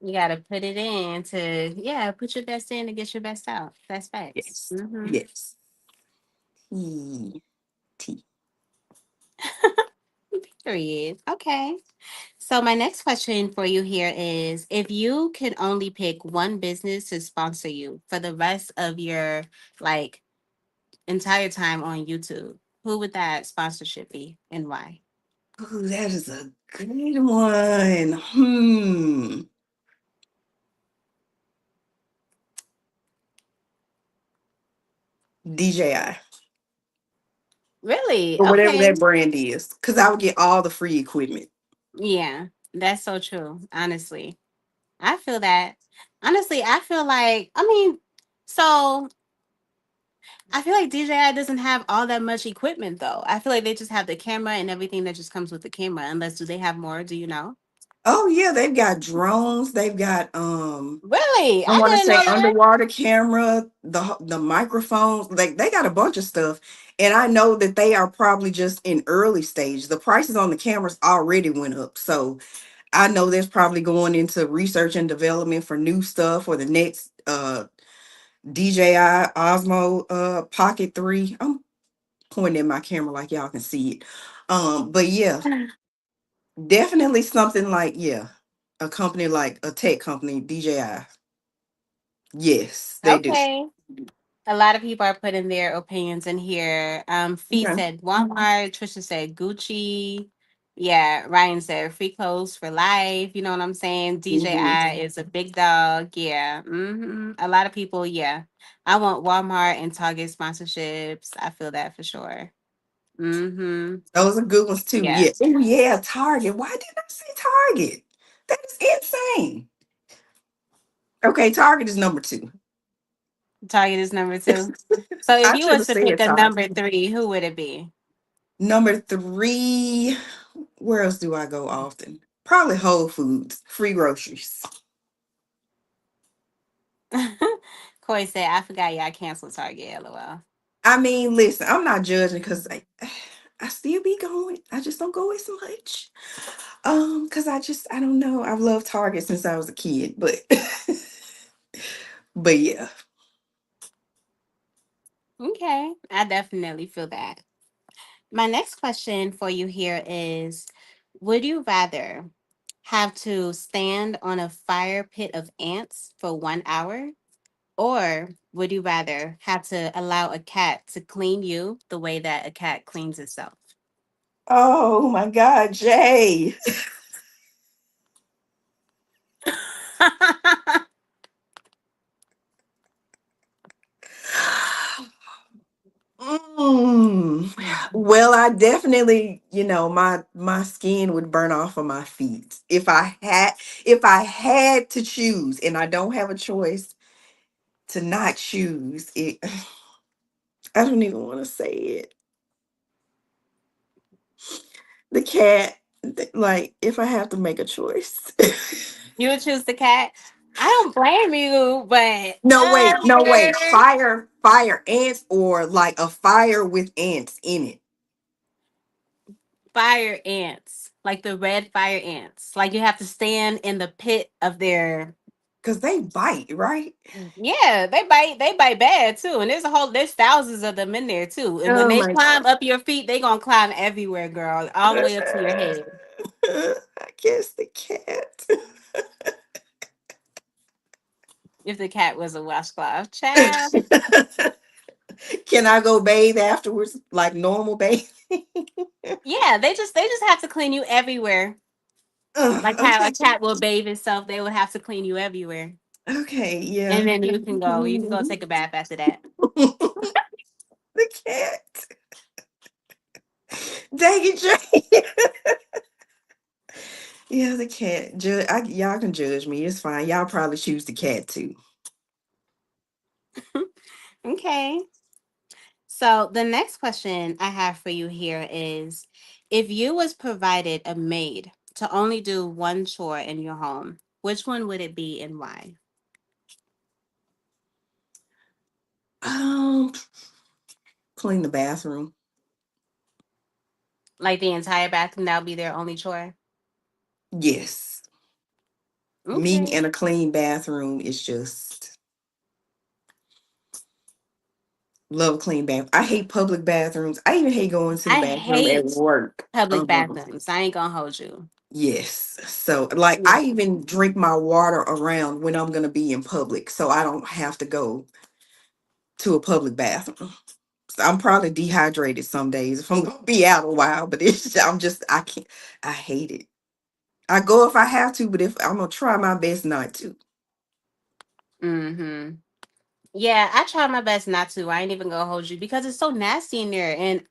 You gotta put it in to, yeah, put your best in to get your best out. That's facts. Yes. Mm-hmm. Yes. T. T. Period. Okay. So my next question for you here is, if you could only pick one business to sponsor you for the rest of your like entire time on YouTube, who would that sponsorship be and why? Ooh, that is a good one. DJI. Really? Or whatever Okay. that brand is. Because I would get all the free equipment. Yeah, that's so true. Honestly, I feel that. Honestly, I feel like, I mean, so I feel like DJI doesn't have all that much equipment though. I feel like they just have the camera and everything that just comes with the camera. Unless, do they have more? Do you know? Oh yeah, they've got drones, they've got Really? I I want to didn't say know that. underwater camera, the microphones, like they got a bunch of stuff. And I know that they are probably just in early stage. The prices on the cameras already went up. So I know there's probably going into research and development for new stuff for the next DJI Osmo Pocket 3. I'm pointing at my camera like y'all can see it. But yeah, definitely something like, yeah, a company like a tech company, DJI. Yes, they do. Okay. A lot of people are putting their opinions in here. Fee Okay. said Walmart. Trisha said Gucci. Yeah, Ryan said free clothes for life. You know what I'm saying? Mhm. DJI is a big dog. Yeah. A lot of people, yeah. I want Walmart and Target sponsorships. I feel that for sure. Those are good ones too. Yeah. Yeah. Oh yeah, Target. Why didn't I say Target? That is insane. Okay, Target is number two. Target is number two. So if I you should was have to pick said a number Target. three, who would it be? Number three. Where else do I go often? Probably Whole Foods, free groceries. Corey said, I forgot y'all canceled Target, lol. I mean, listen, I'm not judging because I still be going. I just don't go as much. Because I don't know. I've loved Target since I was a kid, but but yeah. Okay, I definitely feel that. My next question for you here is, would you rather have to stand on a fire pit of ants for 1 hour, or would you rather have to allow a cat to clean you the way that a cat cleans itself? Oh my God, Jay. Mm. Well, I definitely, my skin would burn off of my feet if I had to choose, and I don't have a choice to not choose it. I don't even want to say it. The cat, like if I have to make a choice. You would choose the cat? I don't blame you, but No, wait, no, wait. Fire ants, or like a fire with ants in it. fire ants, like the red fire ants. Like you have to stand in the pit of their. Because they bite, right? Yeah, they bite bad too. And there's thousands of them in there too. And when Oh they my God. climb up your feet, they gonna climb everywhere, girl, all the way up to your head. I guess the cat. If the cat was a washcloth child. Can I go bathe afterwards like normal bathing? Yeah, they just have to clean you everywhere. Like how a Okay. cat will bathe itself, they would have to clean you everywhere. Okay, And yeah. then you can go take a bath after that. The cat. Dang it, Jay. Yeah, the cat. Y'all can judge me. It's fine. Y'all probably choose the cat too. Okay. So the next question I have for you here is, if you was provided a maid to only do one chore in your home, which one would it be and why? Um, clean the bathroom. Like the entire bathroom, that would be their only chore? Yes. Me Okay. and a clean bathroom is just love clean bath. I hate public bathrooms. I even hate going to the I bathroom at hate work. public bathrooms. I ain't gonna hold you. Yes. So like Yeah. I even drink my water around when I'm gonna be in public so I don't have to go to a public bathroom. So I'm probably dehydrated some days if I'm gonna be out a while, but I'm just I can't I hate it. I go if I have to, but if I'm gonna try my best not to. Mm-hmm. Yeah, I try my best not to. I ain't even gonna hold you because it's so nasty in there. And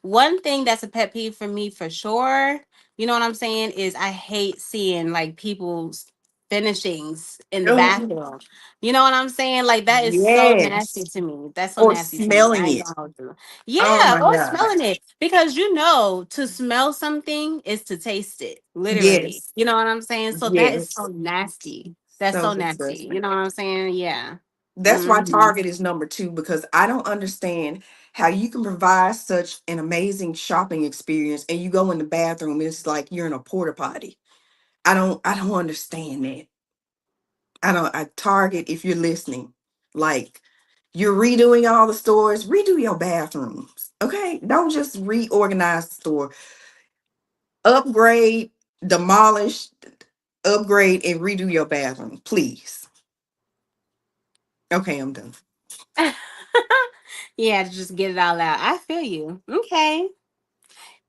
one thing that's a pet peeve for me for sure, you know what I'm saying, is I hate seeing like people's finishings in the Oh, bathroom. You know what I'm saying? Like that is so nasty yes. to me. That's so Or nasty to me. smelling I ain't it. gonna hold you. Oh Yeah, my or God. smelling it. Because you know, to smell something is to taste it, literally. Yes. You know what I'm saying? So that is so Yes. nasty. That's So so nasty. You disgusting. know what I'm saying? Yeah. That's why Mhm. Target is number two because I don't understand how you can provide such an amazing shopping experience and you go in the bathroom and it's like you're in a porta potty. I don't understand that. I Target, if you're listening, like you're redoing all the stores, redo your bathrooms. Okay? Don't just reorganize the store. Upgrade, demolish, upgrade, and redo your bathroom, please. Okay, I'm done. Yeah, to just get it all out. I feel you. Okay.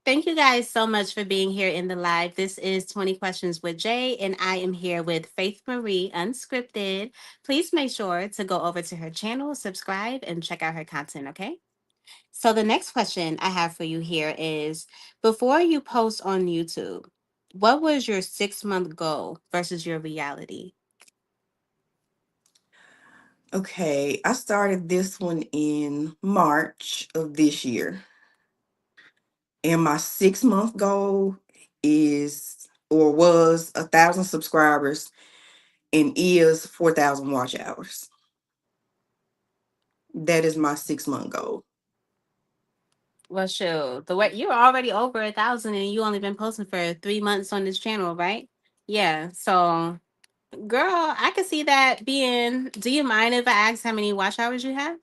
Thank you guys so much for being here in the live. This is 20 Questions with Jay, and I am here with Faith Marie Unscripted. Please make sure to go over to her channel, subscribe, and check out her content, okay? So, the next question I have for you here is, before you post on YouTube, what was your 6 month goal versus your reality? Okay, I started this one in March of this year, and my 6 month goal is or was 1,000 subscribers and is 4,000 watch hours. That is my 6 month goal. Well, shoot, the way you're already over 1,000 and you only been posting for 3 months on this channel, right? Yeah. So, girl, I could see that being. Do you mind if I ask how many watch hours you have?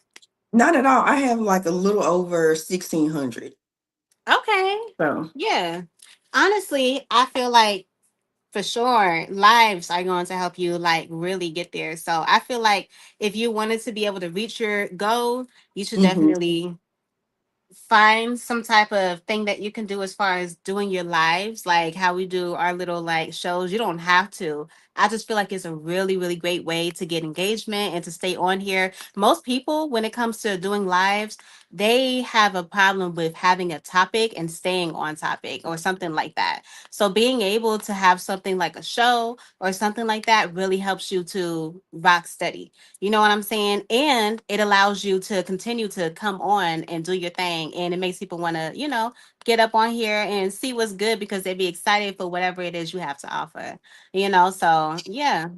Not at all. I have like a little over 1,600. Okay. So, Yeah. Honestly, I feel like for sure lives are going to help you like really get there. So I feel like if you wanted to be able to reach your goal, you should mhm. definitely find some type of thing that you can do as far as doing your lives, like how we do our little like shows. You don't have to. I just feel like it's a really, really great way to get engagement and to stay on here. Most people, when it comes to doing lives, they have a problem with having a topic and staying on topic or something like that. So being able to have something like a show or something like that really helps you to rock steady. You know what I'm saying? And it allows you to continue to come on and do your thing. And it makes people want to, get up on here and see what's good because they be excited for whatever it is you have to offer. So yeah.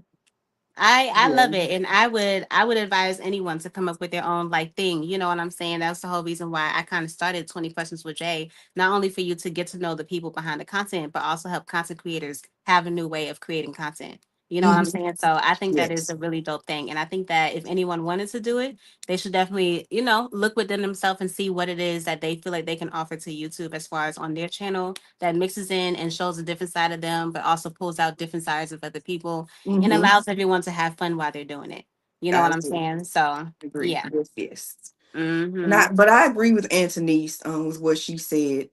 I Yeah. love it, and I would advise anyone to come up with their own like thing. You know what I'm saying? That's the whole reason why I kind of started 20 Questions with Jay. Not only for you to get to know the people behind the content, but also help content creators have a new way of creating content. You know what I'm Mhm. saying? So I think that is Yes. a really dope thing, and I think that if anyone wanted to do it, they should definitely look within themselves and see what it is that they feel like they can offer to YouTube as far as on their channel that mixes in and shows a different side of them, but also pulls out different sides of other people and Hmm. allows everyone to have fun while they're doing it. You know I what I'm agree. saying? So, Agree. yeah. Yes, yes. Mm-hmm. Not, but I agree with Antonice with what she said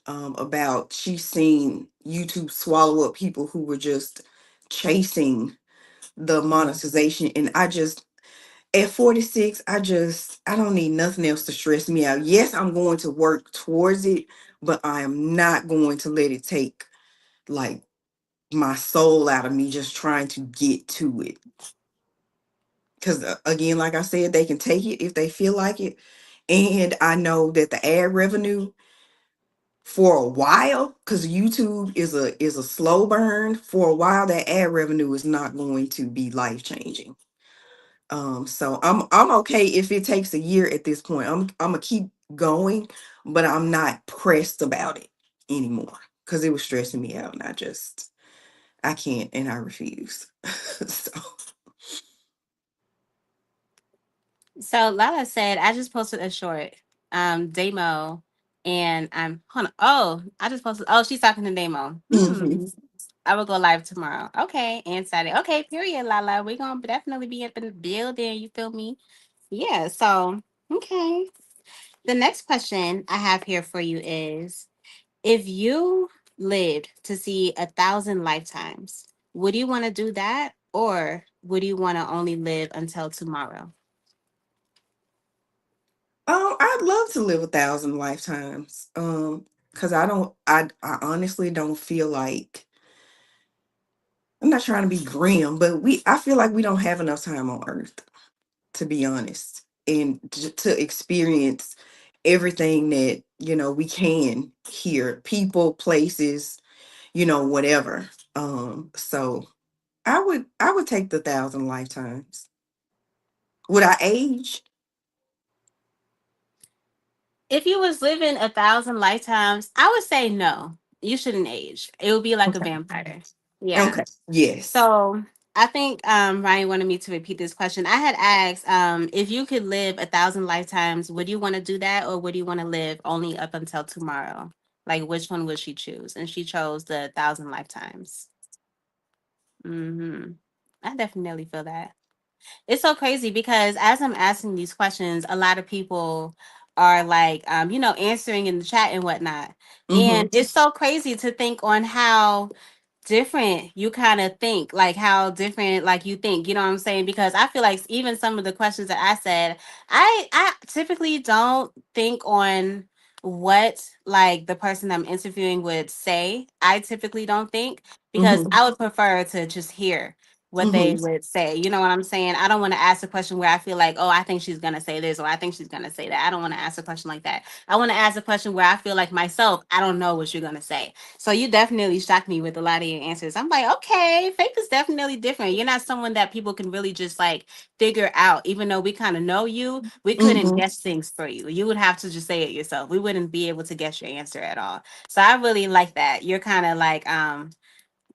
about she's seen YouTube swallow up people who were just chasing the monetization. And I just, at 46, I don't need nothing else to stress me out. Yes, I'm going to work towards it, but I am not going to let it take like my soul out of me just trying to get to it. Because again, like I said, they can take it if they feel like it, And I know that the ad revenue for a while, because YouTube is a slow burn, for a while that ad revenue is not going to be life changing. So I'm okay if it takes a year at this point. I'm gonna keep going, but I'm not pressed about it anymore because it was stressing me out, and I can't and I refuse. So So Lala said, I just posted a short, demo, and I'm hold on. Oh, I just posted. Oh, she's talking to demo. mhm. I will go live tomorrow. Okay, and Saturday. Okay, period, Lala. We're gonna definitely be at the building. You feel me? Yeah. So okay. The next question I have here for you is: if you lived to see 1,000 lifetimes, would you want to do that, or would you want to only live until tomorrow? I'd love to live 1,000 lifetimes. Because I honestly don't feel like, I'm not trying to be grim, but I feel like we don't have enough time on Earth, to be honest, and to experience everything that we can here, people, places, whatever. So I would take the 1,000 lifetimes. Would I age? If you was living 1,000 lifetimes, I would say no. You shouldn't age. It would be like a Okay. vampire. Yeah. Okay. Yes. So I think Ryan wanted me to repeat this question. I had asked, if you could live 1,000 lifetimes, would you want to do that, or would you want to live only up until tomorrow? Like, which one would she choose? And she chose the 1,000 lifetimes. I definitely feel that. It's so crazy because as I'm asking these questions, a lot of people are like, answering in the chat and whatnot. Mm-hmm. And it's so crazy to think on how different you kind of think, like how different like you think, you know what I'm saying? Because I feel like even some of the questions that I said, I typically don't think on what like the person I'm interviewing would say. I typically don't think, because Mm-hmm. I would prefer to just hear what they Mm-hmm. would say. You know what I'm saying? I don't want to ask a question where I feel like, oh, I think she's gonna say this, or I think she's gonna say that. I don't want to ask a question like that. I want to ask a question where I feel like myself, I don't know what you're gonna say. So you definitely shocked me with a lot of your answers. I'm like, okay, Faith is definitely different. You're not someone that people can really just like figure out. Even though we kind of know you, we couldn't Mm-hmm. guess things for you. You would have to just say it yourself. We wouldn't be able to guess your answer at all. So I really like that. You're kind of like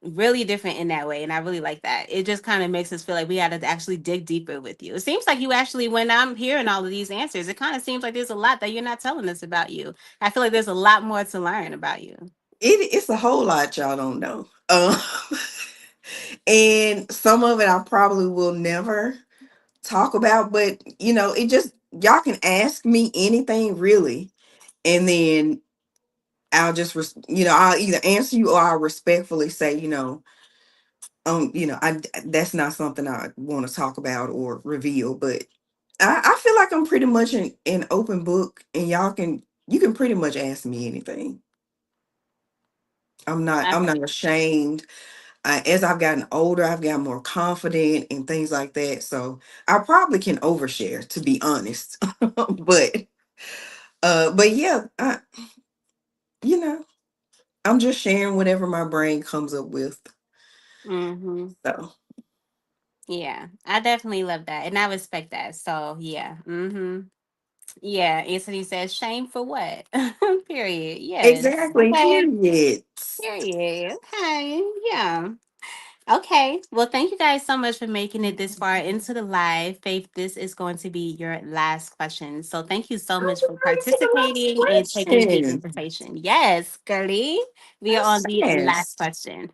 really different in that way, and I really like that. It just kind of makes us feel like we got to actually dig deeper with you. It seems like you actually, when I'm hearing all of these answers, it kind of seems like there's a lot that you're not telling us about you. I feel like there's a lot more to learn about you. It's a whole lot y'all don't know. And some of it I probably will never talk about, but it just, y'all can ask me anything really, and then I'll just I'll either answer you or I'll respectfully say, that's not something I want to talk about or reveal. But I feel like I'm pretty much an open book, and you can pretty much ask me anything. I I'm feel not ashamed. As I've gotten older, I've gotten more confident and things like that. So I probably can overshare, to be honest. But yeah, you know, I'm just sharing whatever my brain comes up with. mm-hmm. So Yeah, I definitely love that, and I respect that. So yeah, yeah. Anthony says, "Shame for what?" Period. Yes. exactly, Okay. period. Period. Okay. Yeah. Okay. Well, thank you guys so much for making it this far into the live. Faith, this is going to be your last question. So thank you so I'm much for ready for the last participating and taking the question. conversation. Yes, girlie. We are on That's the last fast. question.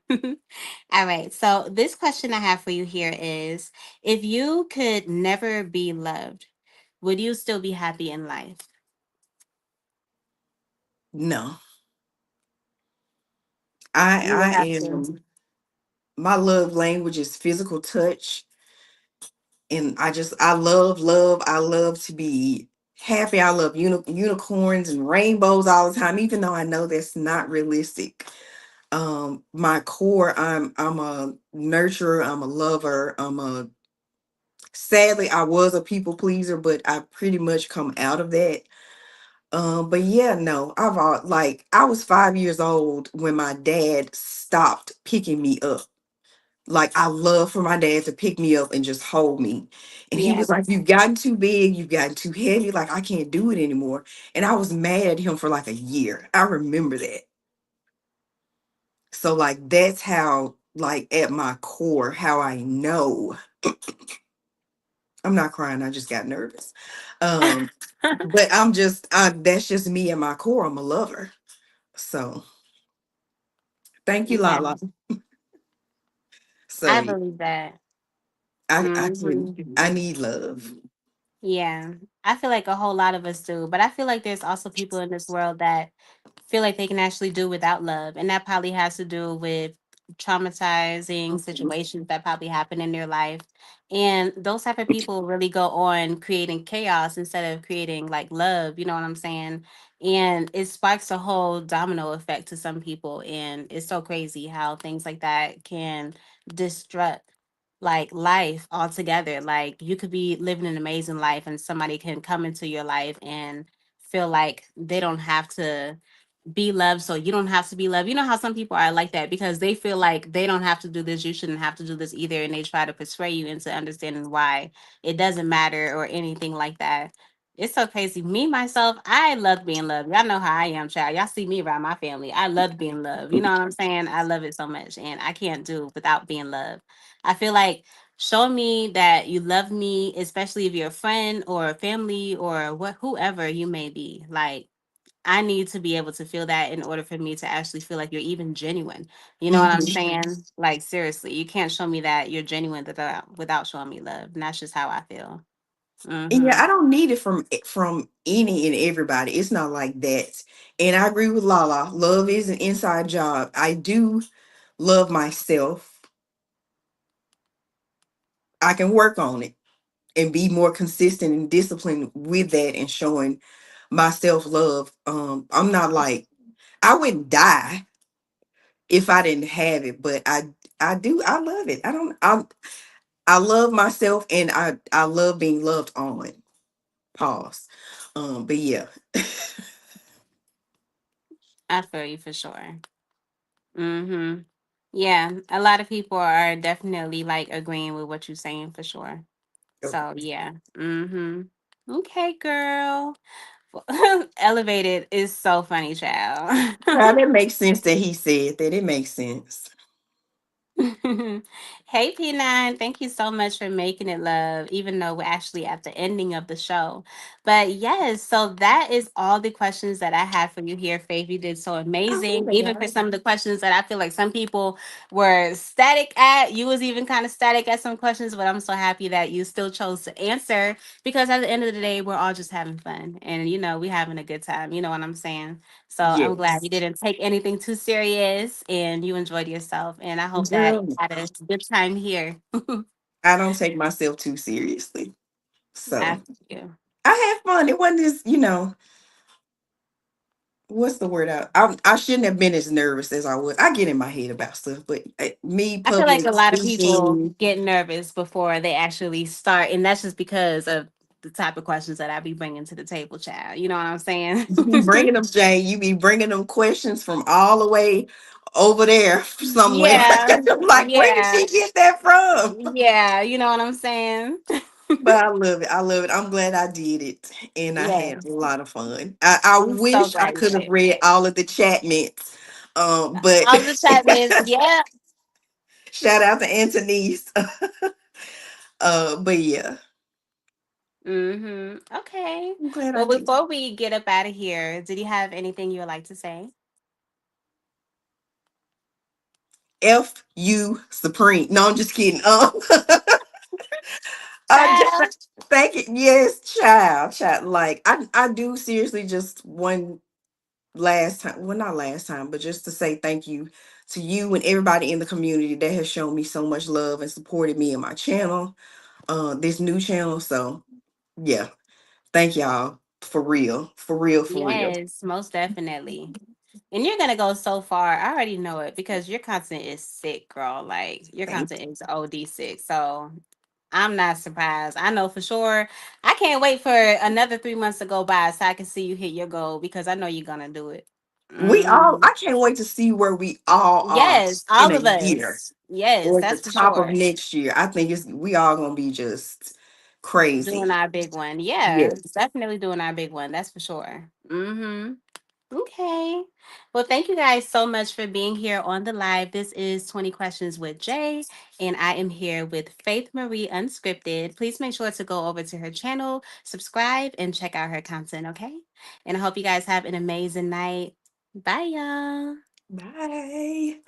All right. So this question I have for you here is, if you could never be loved, would you still be happy in life? No, You would I have to. am. My love language is physical touch, and I love to be happy. I love unicorns and rainbows all the time, even though I know that's not realistic. My core, I'm a nurturer, I'm a lover, sadly I was a people pleaser, but I pretty much come out of that. But yeah, no, like I was 5 years old when my dad stopped picking me up. Like I love for my dad to pick me up and just hold me. And he was Yes. like, "You've gotten too big, you've gotten too heavy, like I can't do it anymore." And I was mad at him for like a year. I remember that. So like that's how, like at my core, how I know. I'm not crying, I just got nervous. Um, but that's just me at my core. I'm a lover. So thank you, Yeah, Lala. So I yeah, believe that. I Hmm. I need love. Yeah, I feel like a whole lot of us do, but I feel like there's also people in this world that feel like they can actually do without love, and that probably has to do with traumatizing situations that probably happen in their life. And those type of people really go on creating chaos instead of creating like love, you know what I'm saying? And it sparks a whole domino effect to some people, and it's so crazy how things like that can disrupt like life altogether. Like you could be living an amazing life and somebody can come into your life and feel like they don't have to be loved, so you don't have to be loved. You know how some people are like that because they feel like they don't have to do this, you shouldn't have to do this either, and they try to persuade you into understanding why it doesn't matter or anything like that. It's so crazy. Me myself, I love being loved. Y'all know how I am, child. Y'all see me around my family. I love being loved. You know what I'm saying? I love it so much, and I can't do without being loved. I feel like showing me that you love me, especially if you're a friend or a family or what whoever you may be, like I need to be able to feel that in order for me to actually feel like you're even genuine. You know what I'm Mhm. saying? Like seriously, you can't show me that you're genuine without showing me love. And that's just how I feel. Yeah, Hmm. I don't need it from any and everybody. It's not like that. And I agree with Lala. Love is an inside job. I do love myself. I can work on it and be more consistent and disciplined with that and showing myself love. I'm not like I wouldn't die if I didn't have it, but I love it. I love myself and I love being loved on. Pause. But yeah. I feel you for sure. Hmm. Yeah, a lot of people are definitely like agreeing with what you're saying for sure. So yeah. Hmm. Okay, girl. Elevated is so funny, child. Now that makes sense that he said that. It makes sense. Hey P9, thank you so much for making it love, even though we're actually at the ending of the show. But yes, so that is all the questions that I had for you here, Faith. You did so Oh amazing. my Even for God. some of the questions that I feel like some people were static at, you was even kind of static at some questions, but I'm so happy that you still chose to answer because at the end of the day, we're all just having fun and we're having a good time. You know what I'm saying? So I'm glad you Yes. didn't take anything too serious and you enjoyed yourself. And I hope that you Girl, had a good time here. I don't take myself too seriously. So After you. I had fun. It wasn't as, what's the word out? I shouldn't have been as nervous as I was. I get in my head about stuff, but me I feel like public a lot of people speaking, get nervous before they actually start. And that's just because of the type of questions that I be bringing to the table, child. You know what I'm saying? you be bringing them, Jane. You be bringing them questions from all the way over there somewhere. Yeah. I'm like, where did Yeah. she get that from? Yeah. You know what I'm saying? But I love it. I love it. I'm glad I did it. And I had a Yes. lot of fun. I I'm so wish I glad you could have did. read all of the chat mints. But All the chat minutes. Yeah. shout out to Antonice. But yeah, Mm-hmm. Okay. I'm glad I Well, did. before we get up out of here, did you have anything you would like to say? F you supreme. No, I'm just kidding. Child. Thank you. Yes, child. Like I do seriously just one last time. Well, not last time, but just to say thank you to you and everybody in the community that has shown me so much love and supported me in my channel, this new channel. So yeah, thank y'all for real, for real, for real. Yes, most definitely. And you're gonna go so far. I already know it because your content is sick, girl. Like your Thank content is OD sick. So I'm not surprised. I know for sure. I can't wait for another 3 months to go by so I can see you hit your goal because I know you're gonna do it. I can't wait to see where we all are Yes, in all a of year us. Yes, or at the that's for top of sure. next year. I think we all gonna be just Doing crazy. our big one. Yeah, Yes. definitely doing our big one. That's for sure. Okay. Well, thank you guys so much for being here on the live. This is 20 Questions with Jay, and I am here with Faith Marie Unscripted. Please make sure to go over to her channel, subscribe, and check out her content, okay? And I hope you guys have an amazing night. Bye, y'all. Bye.